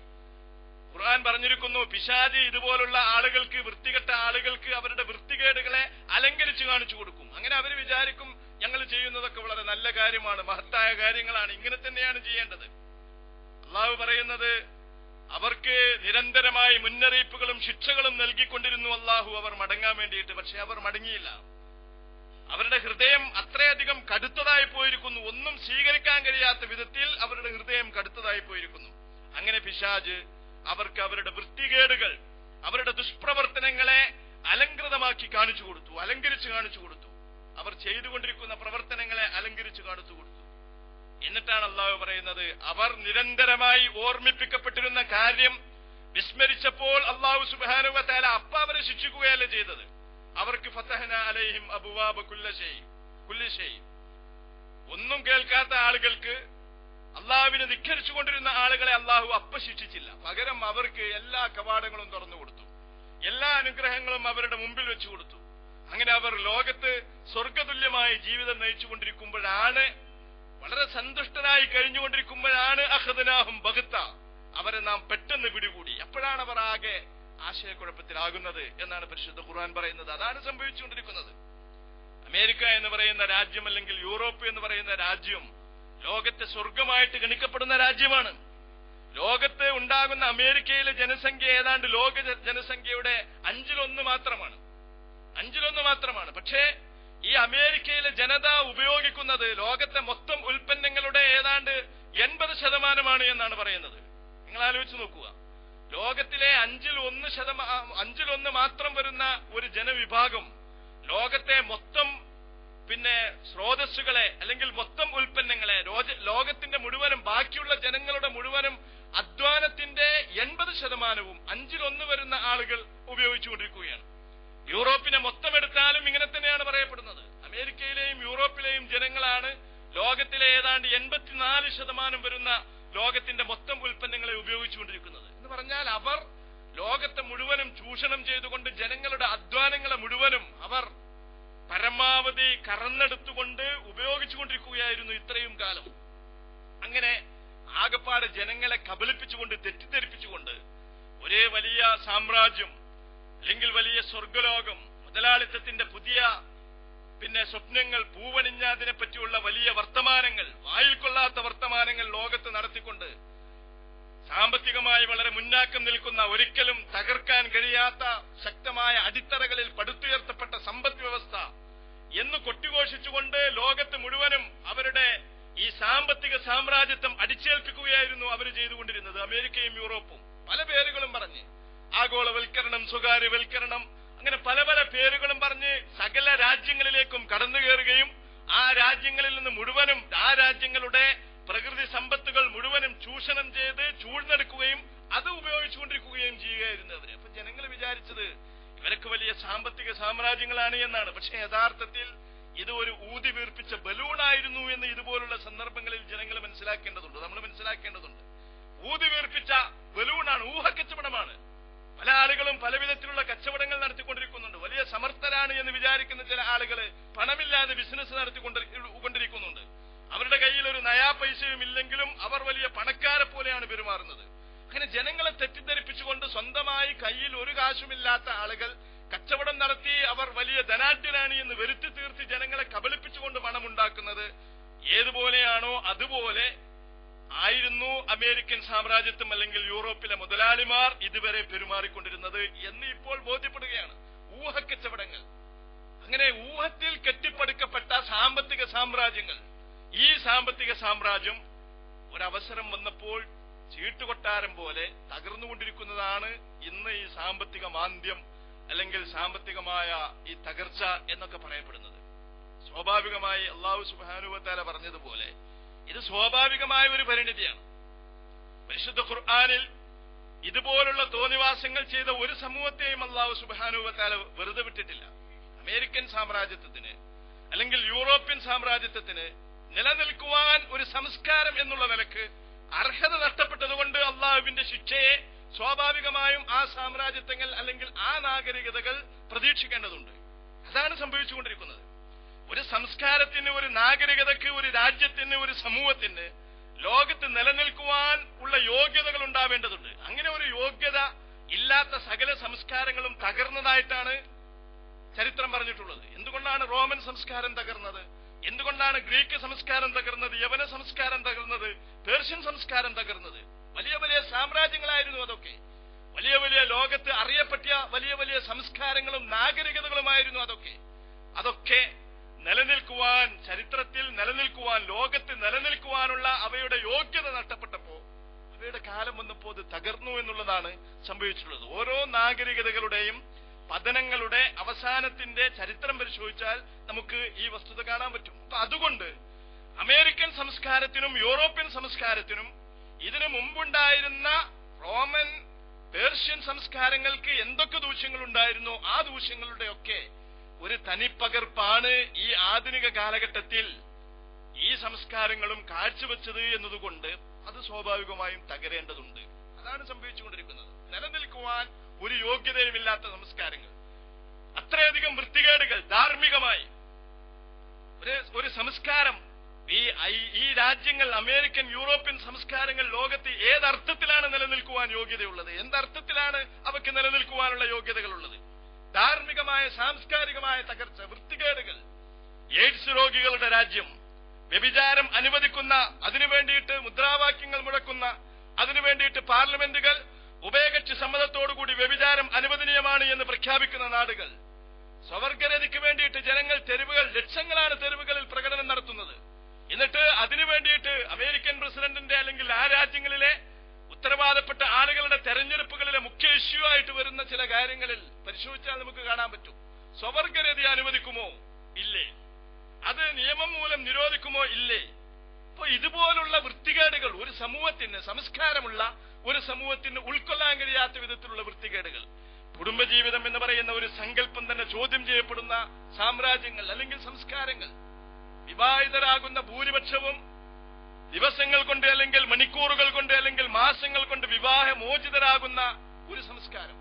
ഖുർആൻ പറഞ്ഞിരിക്കുന്നു, പിശാച് ഇതുപോലുള്ള ആളുകൾക്ക്, വൃത്തികെട്ട ആളുകൾക്ക് അവരുടെ വൃത്തികേടുകളെ അലങ്കരിച്ചു കാണിച്ചു കൊടുക്കും. അങ്ങനെ അവർ വിചാരിക്കും ഞങ്ങൾ ചെയ്യുന്നതൊക്കെ വളരെ നല്ല കാര്യമാണ്, മഹത്തായ കാര്യങ്ങളാണ്, ഇങ്ങനെ തന്നെയാണ് ചെയ്യേണ്ടത്. അല്ലാഹു പറയുന്നത്, അവർക്ക് നിരന്തരമായി മുന്നറിയിപ്പുകളും ശിക്ഷകളും നൽകിക്കൊണ്ടിരുന്നു അല്ലാഹു അവർ മടങ്ങാൻ വേണ്ടിയിട്ട്. പക്ഷെ അവർ മടങ്ങിയില്ല. അവരുടെ ഹൃദയം അത്രയധികം കടുത്തതായി പോയിരിക്കുന്നു, ഒന്നും സ്വീകരിക്കാൻ കഴിയാത്ത വിധത്തിൽ അവരുടെ ഹൃദയം കടുത്തതായി പോയിരിക്കുന്നു. അങ്ങനെ പിശാച് അവർക്ക് അവരുടെ വൃത്തികേടുകൾ, അവരുടെ ദുഷ്പ്രവർത്തനങ്ങളെ അലങ്കൃതമാക്കി കാണിച്ചു കൊടുത്തു, അലങ്കരിച്ചു കാണിച്ചു കൊടുത്തു. അവർ ചെയ്തുകൊണ്ടിരിക്കുന്ന പ്രവർത്തനങ്ങളെ അലങ്കരിച്ചു കാണിച്ചു കൊടുത്തു. എന്നിട്ടാണ് അല്ലാഹു പറയുന്നത്, അവർ നിരന്തരമായി ഓർമ്മിപ്പിക്കപ്പെട്ടിരുന്ന കാര്യം വിസ്മരിച്ചപ്പോൾ അല്ലാഹു സുബ്ഹാനഹു വ തആല അവരെ ശിക്ഷിക്കുകയല്ല ചെയ്തത്. അവർക്ക് ഫതഹ്നാ അലൈഹിം അബ്വാബ കുല്ലി ഷൈ, ഒന്നും കേൾക്കാത്ത ആളുകൾക്ക്, അല്ലാഹുവിനെ ധിക്കരിച്ചുകൊണ്ടിരുന്ന ആളുകളെ അല്ലാഹു ശിക്ഷിച്ചില്ല. പകരം അവർക്ക് എല്ലാ കവാടങ്ങളും തുറന്നു കൊടുത്തു, എല്ലാ അനുഗ്രഹങ്ങളും അവരുടെ മുമ്പിൽ വെച്ചു കൊടുത്തു. അങ്ങനെ അവർ ലോകത്ത് സ്വർഗതുല്യമായി ജീവിതം നയിച്ചുകൊണ്ടിരിക്കുമ്പോഴാണ്, വളരെ സന്തുഷ്ടരായി കഴിഞ്ഞുകൊണ്ടിരിക്കുമ്പോഴാണ് അഖ്ദനാഹും ബഗ്ത, അവരെ നാം പെട്ടെന്ന് പിടികൂടി. അപ്പോഴാണ് അവർ ആകെ ആശയക്കുഴപ്പത്തിലാകുന്നത് എന്നാണ് പരിശുദ്ധ ഖുർആൻ പറയുന്നത്. അതാണ് സംഭവിച്ചുകൊണ്ടിരിക്കുന്നത്. അമേരിക്ക എന്ന് പറയുന്ന രാജ്യം, അല്ലെങ്കിൽ യൂറോപ്പ് എന്ന് പറയുന്ന രാജ്യം ലോകത്തെ സ്വർഗമായിട്ട് ഗണിക്കപ്പെടുന്ന രാജ്യമാണ്. ലോകത്ത് ഉണ്ടാകുന്ന അമേരിക്കയിലെ ജനസംഖ്യ ഏതാണ്ട് ലോക ജനസംഖ്യയുടെ 1/5 മാത്രമാണ്. 1/5 മാത്രമാണ്. പക്ഷേ ഈ അമേരിക്കയിലെ ജനത ഉപയോഗിക്കുന്നത് ലോകത്തെ മൊത്തം ഉൽപ്പന്നങ്ങളുടെ ഏതാണ്ട് 80% എന്നാണ് പറയുന്നത്. നിങ്ങൾ ആലോചിച്ച് നോക്കുക, ലോകത്തിലെ 1/5 മാത്രം വരുന്ന ഒരു ജനവിഭാഗം ലോകത്തെ മൊത്തം സ്രോതസ്സുകളെ, അല്ലെങ്കിൽ മൊത്തം ഉൽപ്പന്നങ്ങളെ, ലോകത്തിന്റെ മുഴുവനും, ബാക്കിയുള്ള ജനങ്ങളുടെ മുഴുവനും അധ്വാനത്തിന്റെ 80%വും 1/5 വരുന്ന ആളുകൾ ഉപയോഗിച്ചുകൊണ്ടിരിക്കുകയാണ്. യൂറോപ്പിനെ മൊത്തം എടുത്താലും ഇങ്ങനെ തന്നെയാണ് പറയപ്പെടുന്നത്. അമേരിക്കയിലെയും യൂറോപ്പിലെയും ജനങ്ങളാണ് ലോകത്തിലെ ഏതാണ്ട് 84% വരുന്ന ലോകത്തിന്റെ മൊത്തം ഉൽപ്പന്നങ്ങളെ ഉപയോഗിച്ചുകൊണ്ടിരിക്കുന്നത്. എന്ന് പറഞ്ഞാൽ അവർ ലോകത്തെ മുഴുവനും ചൂഷണം ചെയ്തുകൊണ്ട് ജനങ്ങളുടെ അധ്വാനങ്ങളെ മുഴുവനും അവർ പരമാവധി കറന്നെടുത്തുകൊണ്ട് ഉപയോഗിച്ചുകൊണ്ടിരിക്കുകയായിരുന്നു ഇത്രയും കാലം. അങ്ങനെ ആകപ്പാട് ജനങ്ങളെ കബളിപ്പിച്ചുകൊണ്ട്, തെറ്റിദ്ധരിപ്പിച്ചുകൊണ്ട് ഒരേ വലിയ സാമ്രാജ്യം, അല്ലെങ്കിൽ വലിയ സ്വർഗലോകം, മുതലാളിത്തത്തിന്റെ പുതിയ സ്വപ്നങ്ങൾ, പൂവണിഞ്ഞതിനെ പറ്റിയുള്ള വലിയ വർത്തമാനങ്ങൾ, വായിൽ കൊള്ളാത്ത വർത്തമാനങ്ങൾ ലോകത്ത് നടത്തിക്കൊണ്ട് സാമ്പത്തികമായി വളരെ മുന്നാക്കം നിൽക്കുന്ന, ഒരിക്കലും തകർക്കാൻ കഴിയാത്ത ശക്തമായ അടിത്തറകളിൽ പടുത്തുയർത്തപ്പെട്ട സമ്പദ് വ്യവസ്ഥ എന്ന് കൊട്ടിഘോഷിച്ചുകൊണ്ട് ലോകത്ത് മുഴുവനും അവരുടെ ഈ സാമ്പത്തിക സാമ്രാജ്യത്വം അടിച്ചേൽപ്പിക്കുകയായിരുന്നു അവർ ചെയ്തുകൊണ്ടിരുന്നത്. അമേരിക്കയും യൂറോപ്പും പല പേരുകളും പറഞ്ഞ്, ആഗോളവൽക്കരണം, സ്വകാര്യവൽക്കരണം, അങ്ങനെ പല പല പേരുകളും പറഞ്ഞ് സകല രാജ്യങ്ങളിലേക്കും കടന്നു കയറുകയും ആ രാജ്യങ്ങളിൽ നിന്ന് മുഴുവനും ആ രാജ്യങ്ങളുടെ പ്രകൃതി സമ്പത്തുകൾ മുഴുവനും ചൂഷണം ചെയ്ത് ചൂഴ്ന്നെടുക്കുകയും അത് ഉപയോഗിച്ചുകൊണ്ടിരിക്കുകയും ചെയ്യുകയായിരുന്നു അവര്. അപ്പൊ ജനങ്ങൾ വിചാരിച്ചത് ഇവരൊക്കെ വലിയ സാമ്പത്തിക സാമ്രാജ്യങ്ങളാണ് എന്നാണ്. പക്ഷെ യഥാർത്ഥത്തിൽ ഇത് ഒരു ഊതി വീർപ്പിച്ച ബലൂണായിരുന്നു എന്ന് ഇതുപോലുള്ള സന്ദർഭങ്ങളിൽ ജനങ്ങൾ മനസ്സിലാക്കേണ്ടതുണ്ട്, നമ്മൾ മനസ്സിലാക്കേണ്ടതുണ്ട്. ഊതി വീർപ്പിച്ച ബലൂണാണ്, ഊഹക്കച്ചവടമാണ്. പല ആളുകളും പല വിധത്തിലുള്ള കച്ചവടങ്ങൾ നടത്തിക്കൊണ്ടിരിക്കുന്നുണ്ട്. വലിയ സമർത്ഥരാണ് എന്ന് വിചാരിക്കുന്ന ചില ആളുകൾ പണമില്ലാതെ ബിസിനസ് നടത്തിക്കൊണ്ടിരിക്കുന്നുണ്ട്. അവരുടെ കയ്യിൽ ഒരു നയാ പൈസയും ഇല്ലെങ്കിലും അവർ വലിയ പണക്കാരെ പോലെയാണ് പെരുമാറുന്നത്. അങ്ങനെ ജനങ്ങളെ തെറ്റിദ്ധരിപ്പിച്ചുകൊണ്ട് സ്വന്തമായി കയ്യിൽ ഒരു കാശുമില്ലാത്ത ആളുകൾ കച്ചവടം നടത്തി അവർ വലിയ ധനാഢ്യനാണ് എന്ന് വരുത്തി തീർത്ത് ജനങ്ങളെ കബളിപ്പിച്ചുകൊണ്ട് പണമുണ്ടാക്കുന്നത് ഏതുപോലെയാണോ അതുപോലെ ആയിരുന്നു അമേരിക്കൻ സാമ്രാജ്യത്വം അല്ലെങ്കിൽ യൂറോപ്പിലെ മുതലാളിമാർ ഇതുവരെ പെരുമാറിക്കൊണ്ടിരുന്നത് എന്ന് ഇപ്പോൾ ബോധ്യപ്പെടുകയാണ്. ഊഹക്കച്ചവടങ്ങൾ, അങ്ങനെ ഊഹത്തിൽ കെട്ടിപ്പടുക്കപ്പെട്ട സാമ്പത്തിക സാമ്രാജ്യങ്ങൾ. ഈ സാമ്പത്തിക സാമ്രാജ്യം ഒരവസരം വന്നപ്പോൾ ചീട്ടുകൊട്ടാരം പോലെ തകർന്നുകൊണ്ടിരിക്കുന്നതാണ് ഇന്ന് ഈ സാമ്പത്തിക മാന്ദ്യം അല്ലെങ്കിൽ സാമ്പത്തികമായ ഈ തകർച്ച എന്നൊക്കെ പറയപ്പെടുന്നത്. സ്വാഭാവികമായി അല്ലാഹു സുബ്ഹാനഹു വ തആല പറഞ്ഞതുപോലെ ഇത് സ്വാഭാവികമായ ഒരു പരിണിതിയാണ്. പരിശുദ്ധ ഖുർആനിൽ ഇതുപോലുള്ള തോന്നിവാസങ്ങൾ ചെയ്ത ഒരു സമൂഹത്തെയും അല്ലാഹു സുബ്ഹാനഹു വ തആല വെറുതെ വിട്ടിട്ടില്ല. അമേരിക്കൻ സാമ്രാജ്യത്വത്തിന് അല്ലെങ്കിൽ യൂറോപ്യൻ സാമ്രാജ്യത്വത്തിന് നിലനിൽക്കുവാൻ ഒരു സംസ്കാരം എന്നുള്ള നിലക്ക് അർഹത നഷ്ടപ്പെട്ടതുകൊണ്ട് അള്ളാഹുവിന്റെ ശിക്ഷയെ സ്വാഭാവികമായും ആ സാമ്രാജ്യത്വങ്ങൾ അല്ലെങ്കിൽ ആ നാഗരികതകൾ പ്രതീക്ഷിക്കേണ്ടതുണ്ട്. അതാണ് സംഭവിച്ചുകൊണ്ടിരിക്കുന്നത്. ഒരു സംസ്കാരത്തിന്, ഒരു നാഗരികതയ്ക്ക്, ഒരു രാജ്യത്തിന്, ഒരു സമൂഹത്തിന് ലോകത്ത് നിലനിൽക്കുവാൻ ഉള്ള യോഗ്യതകൾ ഉണ്ടാവേണ്ടതുണ്ട്. അങ്ങനെ ഒരു യോഗ്യത ഇല്ലാത്ത സകല സംസ്കാരങ്ങളും തകർന്നതായിട്ടാണ് ചരിത്രം പറഞ്ഞിട്ടുള്ളത്. എന്തുകൊണ്ടാണ് റോമൻ സംസ്കാരം തകർന്നത്? എന്തുകൊണ്ടാണ് ഗ്രീക്ക് സംസ്കാരം തകർന്നത്? യവന സംസ്കാരം തകർന്നത്? പേർഷ്യൻ സംസ്കാരം തകർന്നത്? വലിയ വലിയ സാമ്രാജ്യങ്ങളായിരുന്നു അതൊക്കെ. വലിയ വലിയ ലോകത്ത് അറിയപ്പെട്ട വലിയ വലിയ സംസ്കാരങ്ങളും നാഗരികതകളുമായിരുന്നു അതൊക്കെ. അതൊക്കെ നിലനിൽക്കുവാൻ, ചരിത്രത്തിൽ നിലനിൽക്കുവാൻ, ലോകത്ത് നിലനിൽക്കുവാനുള്ള അവയുടെ യോഗ്യത നഷ്ടപ്പെട്ടപ്പോ, അവയുടെ കാലം വന്നപ്പോ അത് തകർന്നു എന്നുള്ളതാണ് സംഭവിച്ചിട്ടുള്ളത്. ഓരോ നാഗരികതകളുടെയും പതനങ്ങളുടെ അവസാനത്തിന്റെ ചരിത്രം പരിശോധിച്ചാൽ നമുക്ക് ഈ വസ്തുത കാണാൻ പറ്റും. അപ്പൊ അതുകൊണ്ട് അമേരിക്കൻ സംസ്കാരത്തിനും യൂറോപ്യൻ സംസ്കാരത്തിനും ഇതിനു മുമ്പുണ്ടായിരുന്ന റോമൻ, പേർഷ്യൻ സംസ്കാരങ്ങൾക്ക് എന്തൊക്കെ ദൂഷ്യങ്ങൾ ഉണ്ടായിരുന്നോ ആ ദൂഷ്യങ്ങളുടെയൊക്കെ ഒരു തനിപ്പകർപ്പാണ് ഈ ആധുനിക കാലഘട്ടത്തിൽ ഈ സംസ്കാരങ്ങളും കാഴ്ചവെച്ചത് എന്നതുകൊണ്ട് അത് സ്വാഭാവികമായും തകരേണ്ടതുണ്ട്. അതാണ് സംഭവിച്ചുകൊണ്ടിരിക്കുന്നത്. നിലനിൽക്കുവാൻ ഒരു യോഗ്യതയുമില്ലാത്ത സംസ്കാരങ്ങൾ, അത്രയധികം വൃത്തികേടുകൾ, ധാർമ്മികമായി ഒരു സംസ്കാരം. ഈ രാജ്യങ്ങൾ, അമേരിക്കൻ, യൂറോപ്യൻ സംസ്കാരങ്ങൾ ലോകത്ത് ഏതർത്ഥത്തിലാണ് നിലനിൽക്കുവാൻ യോഗ്യതയുള്ളത്? എന്തർത്ഥത്തിലാണ് അവയ്ക്ക് നിലനിൽക്കുവാനുള്ള യോഗ്യതകളുള്ളത്? ധാർമ്മികമായ, സാംസ്കാരികമായ തകർച്ച, വൃത്തികേടുകൾ. എയ്ഡ്സ് രോഗികളുടെ രാജ്യം, വ്യഭിചാരം അനുവദിക്കുന്ന, അതിനുവേണ്ടിയിട്ട് മുദ്രാവാക്യങ്ങൾ മുഴക്കുന്ന, അതിനുവേണ്ടിയിട്ട് പാർലമെന്റുകൾ ഉഭയകക്ഷി സമ്മതത്തോടുകൂടി വ്യഭിചാരം അനുവദനീയമാണ് എന്ന് പ്രഖ്യാപിക്കുന്ന നാടുകൾ. സ്വവർഗരതിക്ക് വേണ്ടിയിട്ട് ജനങ്ങൾ തെരുവുകൾ, ലക്ഷങ്ങളാണ് തെരുവുകളിൽ പ്രകടനം നടത്തുന്നത്. എന്നിട്ട് അതിനുവേണ്ടിയിട്ട് അമേരിക്കൻ പ്രസിഡന്റിന്റെ അല്ലെങ്കിൽ ആ രാജ്യങ്ങളിലെ ഉത്തരവാദപ്പെട്ട ആളുകളുടെ തെരഞ്ഞെടുപ്പുകളിലെ മുഖ്യ ഇഷ്യൂ ആയിട്ട് വരുന്ന ചില കാര്യങ്ങളിൽ പരിശോധിച്ചാൽ നമുക്ക് കാണാൻ പറ്റും. സ്വവർഗരതി അനുവദിക്കുമോ? ഇല്ലേ. അത് നിയമം മൂലം നിരോധിക്കുമോ? ഇല്ലേ. അപ്പൊ ഇതുപോലുള്ള വൃത്തികേടുകൾ ഒരു സമൂഹത്തിന്, സംസ്കാരമുള്ള ഒരു സമൂഹത്തിന് ഉൾക്കൊള്ളാൻ കഴിയാത്ത വിധത്തിലുള്ള വൃത്തികേടുകൾ, കുടുംബജീവിതം എന്ന് പറയുന്ന ഒരു സങ്കല്പം തന്നെ ചോദ്യം ചെയ്യപ്പെടുന്ന സാമ്രാജ്യങ്ങൾ അല്ലെങ്കിൽ സംസ്കാരങ്ങൾ, വിവാഹിതരാകുന്ന ഭൂരിപക്ഷവും ദിവസങ്ങൾ കൊണ്ട് അല്ലെങ്കിൽ മണിക്കൂറുകൾ കൊണ്ട് അല്ലെങ്കിൽ മാസങ്ങൾ കൊണ്ട് വിവാഹമോചിതരാകുന്ന ഒരു സംസ്കാരം.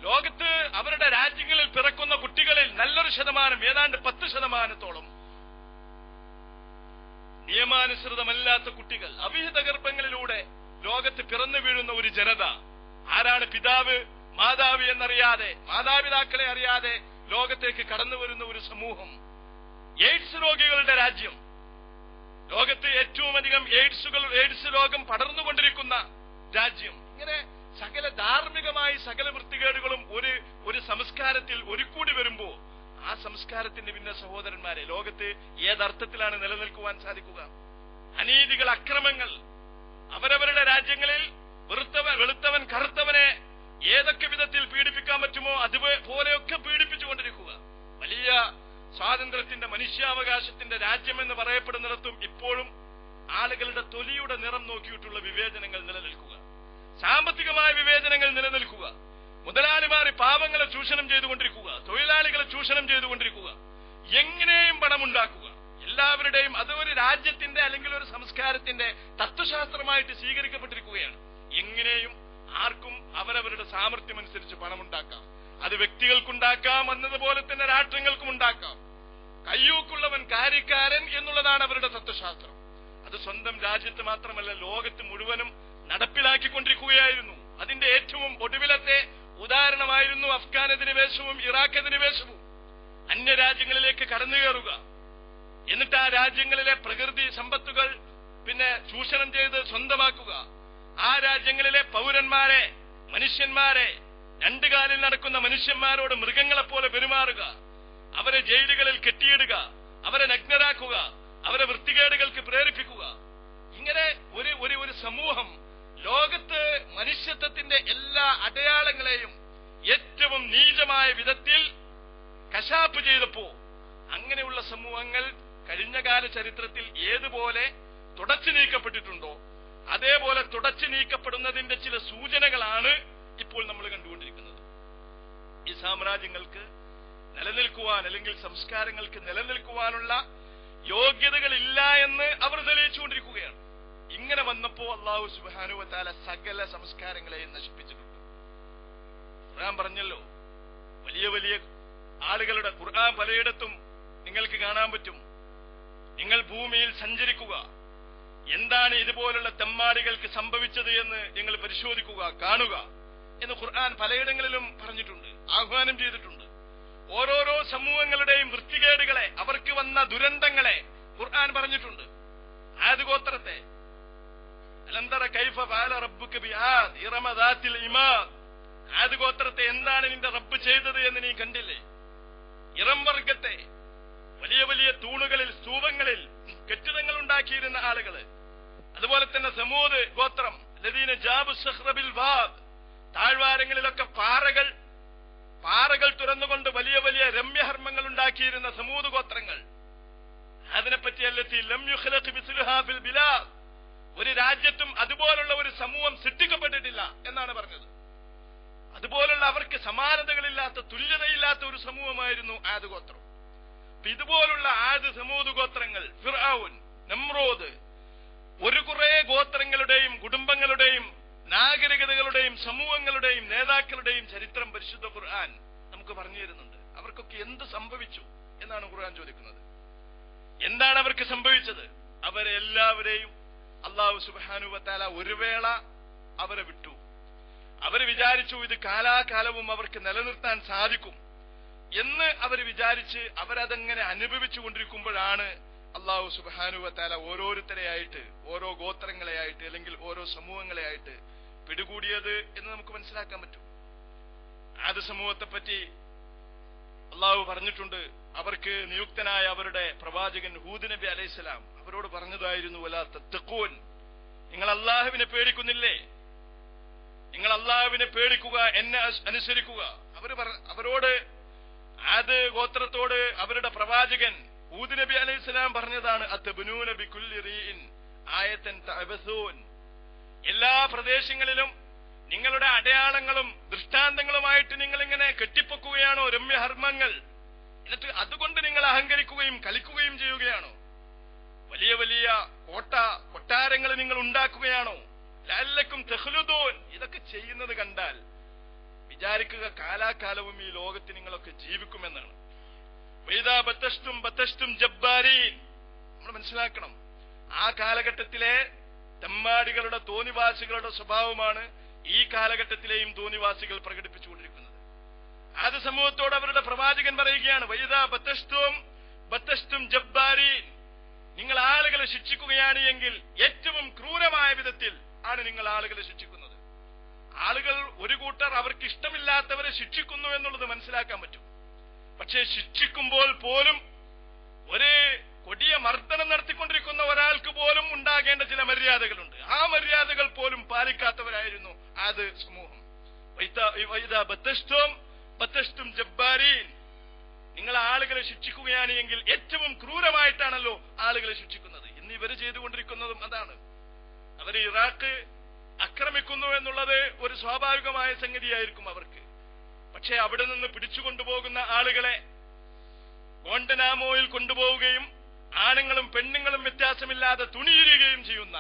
ലോകത്ത് അവരുടെ രാജ്യങ്ങളിൽ പിറക്കുന്ന കുട്ടികളിൽ നല്ലൊരു ശതമാനം, ഏതാണ്ട് 10% നിയമാനുസൃതമല്ലാത്ത കുട്ടികൾ, അവിഹിത ഗർഭങ്ങളിലൂടെ ലോകത്ത് പിറന്നു വീഴുന്ന ഒരു ജനത. ആരാണ് പിതാവ്, മാതാവ് എന്നറിയാതെ, മാതാപിതാക്കളെ അറിയാതെ ലോകത്തേക്ക് കടന്നു വരുന്ന ഒരു സമൂഹം. എയ്ഡ്സ് രോഗികളുടെ രാജ്യം, ലോകത്ത് ഏറ്റവും അധികം എയ്ഡ്സ് രോഗം പടർന്നുകൊണ്ടിരിക്കുന്ന രാജ്യം. ഇങ്ങനെ സകല ധാർമ്മികമായി സകല വൃത്തികേടുകളും ഒരു സംസ്കാരത്തിൽ ഒരുകൂടി വരുമ്പോ ആ സംസ്കാരത്തിന്റെ പിന്നെ സഹോദരന്മാരെ ലോകത്ത് ഏതർത്ഥത്തിലാണ് നിലനിൽക്കുവാൻ സാധിക്കുക? അനീതികൾ, അക്രമങ്ങൾ, അവരവരുടെ രാജ്യങ്ങളിൽ വെളുത്തവൻ കറുത്തവനെ ഏതൊക്കെ വിധത്തിൽ പീഡിപ്പിക്കാൻ പറ്റുമോ അതുപോലെയൊക്കെ പീഡിപ്പിച്ചുകൊണ്ടിരിക്കുക. വലിയ സ്വാതന്ത്ര്യത്തിന്റെ മനുഷ്യാവകാശത്തിന്റെ രാജ്യമെന്ന് പറയപ്പെടുന്നിടത്തും ഇപ്പോഴും ആളുകളുടെ തൊലിയുടെ നിറം നോക്കിയിട്ടുള്ള വിവേചനങ്ങൾ നിലനിൽക്കുക, സാമ്പത്തികമായ വിവേചനങ്ങൾ നിലനിൽക്കുക, മുതലാളിമാർ പാവങ്ങളെ ചൂഷണം ചെയ്തുകൊണ്ടിരിക്കുക, തൊഴിലാളികളെ ചൂഷണം ചെയ്തുകൊണ്ടിരിക്കുക, എങ്ങനെയും പണമുണ്ടാക്കുക. എല്ലാവരുടെയും അത് ഒരു രാജ്യത്തിന്റെ അല്ലെങ്കിൽ ഒരു സംസ്കാരത്തിന്റെ തത്വശാസ്ത്രമായിട്ട് സ്വീകരിക്കപ്പെട്ടിരിക്കുകയാണ്. എങ്ങനെയും ആർക്കും അവരവരുടെ സാമർഥ്യമനുസരിച്ച് പണമുണ്ടാക്കാം. അത് വ്യക്തികൾക്കുണ്ടാക്കാം, എന്നതുപോലെ തന്നെ രാഷ്ട്രങ്ങൾക്കും ഉണ്ടാക്കാം. കയ്യൂക്കുള്ളവൻ കാര്യക്കാരൻ എന്നുള്ളതാണ് അവരുടെ തത്വശാസ്ത്രം. അത് സ്വന്തം രാജ്യത്ത് മാത്രമല്ല ലോകത്ത് മുഴുവനും നടപ്പിലാക്കിക്കൊണ്ടിരിക്കുകയായിരുന്നു. അതിന്റെ ഏറ്റവും ഒടുവിലത്തെ ഉദാഹരണമായിരുന്നു അഫ്ഗാൻ അധിനിവേശവും ഇറാഖ് അധിനിവേശവും. അന്യരാജ്യങ്ങളിലേക്ക് കടന്നു കയറുക, എന്നിട്ട് ആ രാജ്യങ്ങളിലെ പ്രകൃതി സമ്പത്തുകൾ പിന്നെ ചൂഷണം ചെയ്ത് സ്വന്തമാക്കുക, ആ രാജ്യങ്ങളിലെ പൗരന്മാരെ, മനുഷ്യന്മാരെ, രണ്ടു കാലിൽ നടക്കുന്ന മനുഷ്യന്മാരോട് മൃഗങ്ങളെപ്പോലെ പെരുമാറുക, അവരെ ജയിലുകളിൽ കെട്ടിയിടുക, അവരെ നഗ്നരാക്കുക, അവരെ വൃത്തികേടുകൾക്ക് പ്രേരിപ്പിക്കുക. ഇങ്ങനെ ഒരു സമൂഹം ലോകത്ത് മനുഷ്യത്വത്തിന്റെ എല്ലാ അടയാളങ്ങളെയും ഏറ്റവും നീചമായ വിധത്തിൽ കശാപ്പ് ചെയ്തപ്പോ അങ്ങനെയുള്ള സമൂഹങ്ങൾ കഴിഞ്ഞകാല ചരിത്രത്തിൽ ഏതുപോലെ തുടച്ചു നീക്കപ്പെട്ടിട്ടുണ്ടോ അതേപോലെ തുടച്ചു നീക്കപ്പെടുന്നതിന്റെ ചില സൂചനകളാണ് ഇപ്പോൾ നമ്മൾ കണ്ടുകൊണ്ടിരിക്കുന്നത്. ഈ സാമ്രാജ്യങ്ങൾക്ക് നിലനിൽക്കുവാൻ അല്ലെങ്കിൽ സംസ്കാരങ്ങൾക്ക് നിലനിൽക്കുവാനുള്ള യോഗ്യതകളില്ല എന്ന് അവർ തെളിയിച്ചുകൊണ്ടിരിക്കുകയാണ്. ഇങ്ങനെ വന്നപ്പോ അല്ലാഹു സുബ്ഹാനഹു വ തആല സകല സംസ്കാരങ്ങളെയും നശിപ്പിച്ചിട്ടുണ്ട്. ഖുർആൻ പറഞ്ഞല്ലോ, വലിയ വലിയ ആളുകളുടെ ഖുർആൻ പലയിടത്തും നിങ്ങൾക്ക് കാണാൻ പറ്റും. നിങ്ങൾ ഭൂമിയിൽ സഞ്ചരിക്കുക, എന്താണ് ഇതുപോലുള്ള തെമ്മാടികൾക്ക് സംഭവിച്ചത് എന്ന് നിങ്ങൾ പരിശോധിക്കുക, കാണുക എന്ന് ഖുർആൻ പലയിടങ്ങളിലും പറഞ്ഞിട്ടുണ്ട്, ആഹ്വാനം ചെയ്തിട്ടുണ്ട്. ഓരോരോ സമൂഹങ്ങളുടെയും വൃത്തികേടുകളെ, അവർക്ക് വന്ന ദുരന്തങ്ങളെ ഖുർആൻ പറഞ്ഞിട്ടുണ്ട്. ആദ് ഗോത്രത്തെ, അലം തറ കൈഫ ഫഅല റബ്ബുക ബിആദ് ഇറമ ദാത്തിൽ ഇമാദ്, ആദ് ഗോത്രത്തെ എന്താണ് നിന്റെ റബ്ബ് ചെയ്തത് എന്ന് നീ കണ്ടില്ലേ? ഇറം വർഗത്തെ, വലിയ വലിയ തൂണുകളിൽ സ്തൂപങ്ങളിൽ കെട്ടിടങ്ങൾ ഉണ്ടാക്കിയിരുന്ന ആളുകള്. അതുപോലെ തന്നെ സമൂദ് ഗോത്രം, ലദീന ജാബു സഖ്റ ബിൽ വാദ്, താഴ്വാരങ്ങളിലൊക്കെ പാറകൾ തുറന്നുകൊണ്ട് വലിയ വലിയ രമ്യഹർമ്മങ്ങൾ ഉണ്ടാക്കിയിരുന്ന സമൂദ് ഗോത്രങ്ങൾ. അതിനെപ്പറ്റി അല്ലത്തി ലം യുഖ്ലഖ് മിസ്ലുഹാ ഫിൽ ബിലാദ്, ഒരു രാജ്യത്തും അതുപോലുള്ള ഒരു സമൂഹം സൃഷ്ടിക്കപ്പെട്ടിട്ടില്ല എന്നാണ് പറഞ്ഞത്. അതുപോലുള്ള അവർക്ക് സമാനതകളില്ലാത്ത, തുല്യതയില്ലാത്ത ഒരു സമൂഹമായിരുന്നു ആദ് ഗോത്രം. ഇതുപോലുള്ള ആദ് സമൂദ് ഗോത്രങ്ങൾ, ഫിർഔൻ, നമ്രോദ്, ഒരു കുറെ ഗോത്രങ്ങളുടെയും കുടുംബങ്ങളുടെയും നാഗരികതകളുടെയും സമൂഹങ്ങളുടെയും നേതാക്കളുടെയും ചരിത്രം പരിശുദ്ധ ഖുർആൻ നമുക്ക് പറഞ്ഞു തരുന്നുണ്ട്. അവർക്കൊക്കെ എന്ത് സംഭവിച്ചു എന്നാണ് ഖുർആൻ ചോദിക്കുന്നത്. എന്താണ് അവർക്ക് സംഭവിച്ചത്? അവരെല്ലാവരെയും അല്ലാഹു സുബ്ഹാനഹു വ തആല ഒരു വേള അവരെ വിട്ടു. അവർ വിചാരിച്ചു ഇത് കാലാകാലവും അവർക്ക് നിലനിർത്താൻ സാധിക്കും എന്ന് അവർ വിചാരിച്ച് അവരതെങ്ങനെ അനുഭവിച്ചു കൊണ്ടിരിക്കുമ്പോഴാണ് അല്ലാഹു സുബ്ഹാനഹു വ തആല ഓരോരുത്തരെയായിട്ട്, ഓരോ ഗോത്രങ്ങളെയായിട്ട് അല്ലെങ്കിൽ ഓരോ സമൂഹങ്ങളെയായിട്ട് പിടികൂടിയത് എന്ന് നമുക്ക് മനസ്സിലാക്കാൻ പറ്റും. ആദ് സമൂഹത്തെ പറ്റി അല്ലാഹു പറഞ്ഞിട്ടുണ്ട്. അവർക്ക് നിയുക്തനായ അവരുടെ പ്രവാചകൻ ഹൂദ് നബി അലൈഹിസ്സലാം അവരോട് പറഞ്ഞതായിരുന്നു, വലാ തത്തഖൂൻ, നിങ്ങൾ അല്ലാഹുവിനെ പേടിക്കുന്നില്ലേ? നിങ്ങൾ അല്ലാഹുവിനെ പേടിക്കുക, എന്നെ അനുസരിക്കുക. അവരോട് ആദ് ഗോത്രത്തോട് അവരുടെ പ്രവാചകൻ ഹൂദ് നബി അലൈഹിസ്സലാം പറഞ്ഞതാണ്, അത്തബ്നൂന ബികുല്ലി റീഇൻ ആയതൻ തഅബസൂൻ, എല്ലാ പ്രദേശങ്ങളിലും നിങ്ങളുടെ അടയാളങ്ങളും ദൃഷ്ടാന്തങ്ങളുമായിട്ട് നിങ്ങൾ ഇങ്ങനെ കെട്ടിപ്പൊക്കുകയാണോ രമ്യഹർമ്മങ്ങൾ? എന്നിട്ട് അതുകൊണ്ട് നിങ്ങൾ അഹങ്കരിക്കുകയും കളിക്കുകയും ചെയ്യുകയാണോ? വലിയ വലിയ കൊട്ടാരങ്ങൾ നിങ്ങൾ ഉണ്ടാക്കുകയാണോ? ലഅല്ലക്കും തഖ്ലുദൂൻ, ഇതൊക്കെ ചെയ്യുന്നത് കണ്ടാൽ വിചാരിക്കുക കാലാകാലവും ഈ ലോകത്ത് നിങ്ങളൊക്കെ ജീവിക്കുമെന്നാണ്. വൈദാ ബതഷ്തും ജബ്ബാരീൻ, നമ്മൾ മനസ്സിലാക്കണം, ആ കാലഘട്ടത്തിലെ തെമ്മാടികളുടെ തോന്നിവാസികളുടെ സ്വഭാവമാണ് ഈ കാലഘട്ടത്തിലെയും തോന്നിവാസികൾ പ്രകടിപ്പിച്ചുകൊണ്ടിരിക്കുന്നത്. ആദ് സമൂഹത്തോട് അവരുടെ പ്രവാചകൻ പറയുകയാണ്, വൈദാ ബതഷ്തും ജബ്ബാരീൻ, നിങ്ങൾ ആളുകളെ ശിക്ഷിക്കുകയാണ് എങ്കിൽ ഏറ്റവും ക്രൂരമായ വിധത്തിൽ ആണ് നിങ്ങൾ ആളുകളെ ശിക്ഷിക്കുന്നത്. ആളുകൾ ഒരു കൂട്ടർ അവർക്ക് ഇഷ്ടമില്ലാത്തവരെ ശിക്ഷിക്കുന്നു എന്നുള്ളത് മനസ്സിലാക്കാൻ പറ്റും. പക്ഷേ ശിക്ഷിക്കുമ്പോൾ പോലും ഒരു കൊടിയ മർദ്ദനം നടത്തിക്കൊണ്ടിരിക്കുന്ന ഒരാൾക്ക് പോലും ഉണ്ടാകേണ്ട ചില മര്യാദകളുണ്ട്. ആ മര്യാദകൾ പോലും പാലിക്കാത്തവരായിരുന്നു അത് സമൂഹം. ജബ്ബാരീൻ, നിങ്ങൾ ആളുകളെ ശിക്ഷിക്കുകയാണ് എങ്കിൽ ഏറ്റവും ക്രൂരമായിട്ടാണല്ലോ ആളുകളെ ശിക്ഷിക്കുന്നത്. ഇന്ന് ഇവര് ചെയ്തുകൊണ്ടിരിക്കുന്നതും അതാണ്. അവർ ഇറാഖ് ആക്രമിക്കുന്നു എന്നുള്ളത് ഒരു സ്വാഭാവികമായ സംഗതിയായിരിക്കും അവർക്ക്. പക്ഷേ അവിടെ നിന്ന് പിടിച്ചുകൊണ്ടുപോകുന്ന ആളുകളെ ഗോണ്ടനാമോയിൽ കൊണ്ടുപോവുകയും ആണുങ്ങളും പെണ്ണുങ്ങളും വ്യത്യാസമില്ലാതെ തുണിയിടുകയും ചെയ്യുന്ന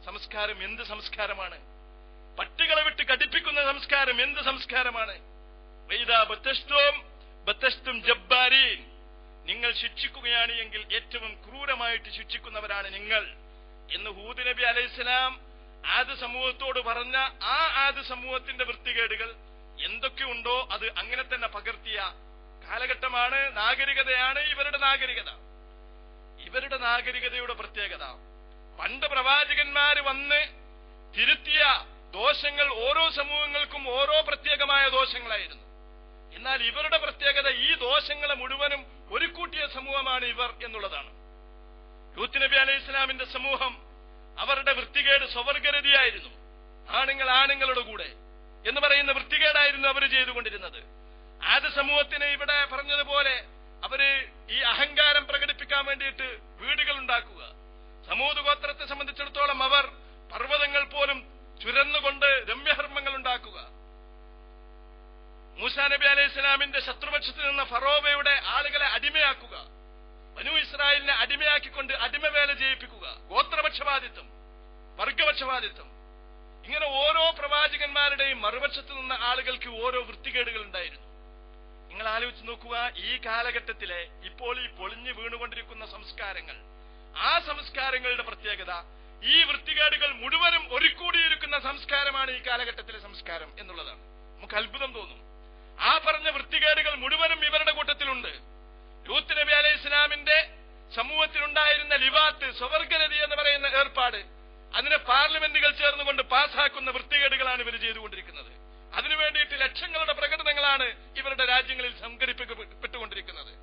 സംസ്കാരം എന്ത് സംസ്കാരമാണ്? പട്ടികളെ വിട്ട് കടിപ്പിക്കുന്ന സംസ്കാരം എന്ത് സംസ്കാരമാണ്? ജബ്ബാരീൻ, നിങ്ങൾ ശിക്ഷിക്കുകയാണ് എങ്കിൽ ഏറ്റവും ക്രൂരമായിട്ട് ശിക്ഷിക്കുന്നവരാണ് നിങ്ങൾ എന്ന് ഹൂദ് നബി അലൈഹിസ്സലാം ആദ് സമൂഹത്തോട് പറഞ്ഞ ആ ആദ് സമൂഹത്തിന്റെ വൃത്തികേടുകൾ എന്തൊക്കെയുണ്ടോ അത് അങ്ങനെ തന്നെ പകർത്തിയ കാലഘട്ടമാണ്, നാഗരികതയാണ് ഇവരുടെ നാഗരികത. ഇവരുടെ നാഗരികതയുടെ പ്രത്യേകത, പണ്ട് പ്രവാചകന്മാര് വന്ന് തിരുത്തിയ ദോഷങ്ങൾ ഓരോ സമൂഹങ്ങൾക്കും ഓരോ പ്രത്യേകമായ ദോഷങ്ങളായിരുന്നു. എന്നാൽ ഇവരുടെ പ്രത്യേകത ഈ ദോഷങ്ങളെ മുഴുവനും ഒരുക്കൂട്ടിയ സമൂഹമാണ് ഇവർ എന്നുള്ളതാണ്. ലൂത്ത് നബി അലൈഹി ഇസ്ലാമിന്റെ സമൂഹം അവരുടെ വൃത്തികേട് സ്വവർഗരതിയായിരുന്നു. ആണുങ്ങൾ ആണുങ്ങളുടെ കൂടെ എന്ന് പറയുന്ന വൃത്തികേടായിരുന്നു അവർ ചെയ്തുകൊണ്ടിരുന്നത്. ആദ്യ സമൂഹത്തിന് ഇവിടെ പറഞ്ഞതുപോലെ അവര് ഈ അഹങ്കാരം പ്രകടിപ്പിക്കാൻ വേണ്ടിയിട്ട് വീടുകൾ ഉണ്ടാക്കുക. സമൂത് ഗോത്രത്തെ സംബന്ധിച്ചിടത്തോളം അവർ പർവ്വതങ്ങൾ പോലും ചുരന്നുകൊണ്ട് രമ്യഹർമ്മങ്ങൾ ഉണ്ടാക്കുക. മൂസാ നബി അലൈഹി സ്വലാമിന്റെ ശത്രുപക്ഷത്തിൽ നിന്ന ഫറോവയുടെ ആളുകളെ അടിമയാക്കുക, ബനൂ ഇസ്രായേലിനെ അടിമയാക്കിക്കൊണ്ട് അടിമവേല ചെയ്യിപ്പിക്കുക, ഗോത്രപക്ഷപാതിത്വം, വർഗപക്ഷപാതിത്വം. ഇങ്ങനെ ഓരോ പ്രവാചകന്മാരുടെയും മറുപക്ഷത്ത് നിന്ന ആളുകൾക്ക് ഓരോ വൃത്തികേടുകൾ ഉണ്ടായിരുന്നു. നിങ്ങൾ ആലോചിച്ച് നോക്കുക, ഈ കാലഘട്ടത്തിലെ ഇപ്പോൾ ഈ പൊളിഞ്ഞു വീണുകൊണ്ടിരിക്കുന്ന സംസ്കാരങ്ങൾ, ആ സംസ്കാരങ്ങളുടെ പ്രത്യേകത ഈ വൃത്തികേടുകൾ മുഴുവനും ഒരുക്കൂടിയിരിക്കുന്ന സംസ്കാരമാണ് ഈ കാലഘട്ടത്തിലെ സംസ്കാരം എന്നുള്ളതാണ്. നമുക്ക് അത്ഭുതം തോന്നും. ആ പറഞ്ഞ വൃത്തികേടുകൾ മുഴുവനും ഇവരുടെ കൂട്ടത്തിലുണ്ട്. ലൂത്ത് നബി അലൈഹി ഇസ്ലാമിന്റെ സമൂഹത്തിലുണ്ടായിരുന്ന ലിവാത്ത്, സ്വവർഗരതി എന്ന് പറയുന്ന ഏർപ്പാട്, അതിനെ പാർലമെന്റുകൾ ചേർന്നുകൊണ്ട് പാസ്സാക്കുന്ന വൃത്തികേടുകളാണ് ഇവർ ചെയ്തുകൊണ്ടിരിക്കുന്നത്. അതിനു വേണ്ടിയിട്ട് ലക്ഷങ്ങളുടെ പ്രകടനങ്ങളാണ് ഇവരുടെ രാജ്യങ്ങളിൽ സംഘടിപ്പിക്കപ്പെട്ടുകൊണ്ടിരിക്കുന്നത്.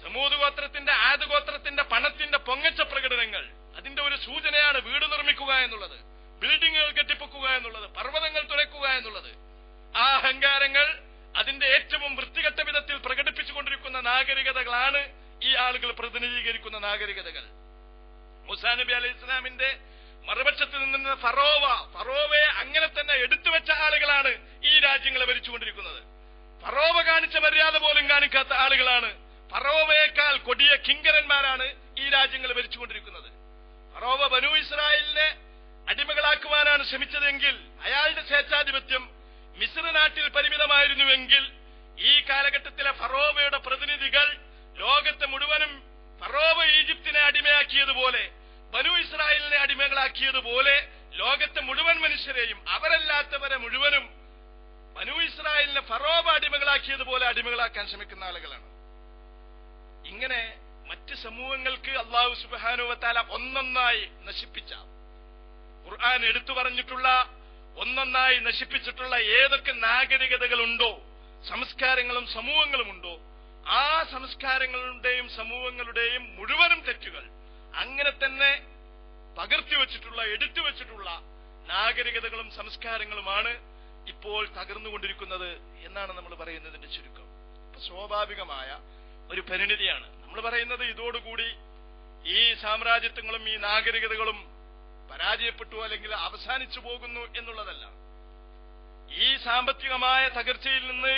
സമൂത് ഗോത്രത്തിന്റെ ആദ് ഗോത്രത്തിന്റെ പണത്തിന്റെ പൊങ്ങച്ച പ്രകടനങ്ങൾ, അതിന്റെ ഒരു സൂചനയാണ് വീട് നിർമ്മിക്കുക എന്നുള്ളത്, ബിൽഡിങ്ങുകൾ കെട്ടിപ്പൊക്കുക എന്നുള്ളത്, പർവ്വതങ്ങൾ തുറക്കുക എന്നുള്ളത്. ആ അഹങ്കാരങ്ങൾ അതിന്റെ ഏറ്റവും വൃത്തികെട്ട വിധത്തിൽ പ്രകടിപ്പിച്ചുകൊണ്ടിരിക്കുന്ന നാഗരികതകളാണ് ഈ ആളുകൾ പ്രതിനിധീകരിക്കുന്ന നാഗരികതകൾ. മൂസാ നബി അലൈഹി ഇസ്ലാമിന്റെ മറുപക്ഷത്തിൽ നിന്ന് ഫറോവയെ അങ്ങനെ തന്നെ എടുത്തുവെച്ച ആളുകളാണ് ഈ രാജ്യങ്ങളെ ഭരിച്ചുകൊണ്ടിരിക്കുന്നത്. ഫറോവ കാണിച്ച മര്യാദ പോലും കാണിക്കാത്ത ആളുകളാണ്, ഫറോവയേക്കാൾ കൊടിയ കിങ്കരന്മാരാണ് ഈ രാജ്യങ്ങൾ ഭരിച്ചുകൊണ്ടിരിക്കുന്നത്. ഫറോവ ബനൂ ഇസ്രായേലിനെ അടിമകളാക്കുവാനാണ് ശ്രമിച്ചതെങ്കിൽ, അയാളുടെ സ്വേച്ഛാധിപത്യം മിസ്ർ നാട്ടിൽ പരിമിതമായിരുന്നുവെങ്കിൽ, ഈ കാലഘട്ടത്തിലെ ഫറോവയുടെ പ്രതിനിധികൾ ലോകത്തെ മുഴുവനും ഫറോവ ഈജിപ്തിനെ അടിമയാക്കിയതുപോലെ, ബനൂ ഇസ്രായേലിനെ അടിമകളാക്കിയതുപോലെ ലോകത്തെ മുഴുവൻ മനുഷ്യരെയും അവരല്ലാത്തവരെ മുഴുവനും ബനൂ ഇസ്രായേലിനെ ഫറോവ അടിമകളാക്കിയതുപോലെ അടിമകളാക്കാൻ ശ്രമിക്കുന്ന ആളുകളാണ്. ഇങ്ങനെ മറ്റ് സമൂഹങ്ങൾക്ക് അല്ലാഹു സുബ്ഹാനഹു വ തആല ഒന്നൊന്നായി നശിപ്പിച്ച, ഖുർആൻ എടുത്തു പറഞ്ഞിട്ടുള്ള ഒന്നൊന്നായി നശിപ്പിച്ചിട്ടുള്ള ഏതൊക്കെ നാഗരികതകളുണ്ടോ, സംസ്കാരങ്ങളും സമൂഹങ്ങളും ഉണ്ടോ, ആ സംസ്കാരങ്ങളുടെയും സമൂഹങ്ങളുടെയും മുഴുവനും തെറ്റുകൾ അങ്ങനെ തന്നെ പകർത്തിവെച്ചിട്ടുള്ള, എടുത്തുവെച്ചിട്ടുള്ള നാഗരികതകളും സംസ്കാരങ്ങളുമാണ് ഇപ്പോൾ തകർന്നുകൊണ്ടിരിക്കുന്നത് എന്നാണ് നമ്മൾ പറയുന്നതിന്റെ ചുരുക്കം. അപ്പൊ സ്വാഭാവികമായ ഒരു പരിണിതിയാണ് നമ്മൾ പറയുന്നത്. ഇതോടുകൂടി ഈ സാമ്രാജ്യത്വങ്ങളും ഈ നാഗരികതകളും പരാജയപ്പെട്ടു അല്ലെങ്കിൽ അവസാനിച്ചു പോകുന്നു എന്നുള്ളതല്ല. ഈ സാമ്പത്തികമായ തകർച്ചയിൽ നിന്ന്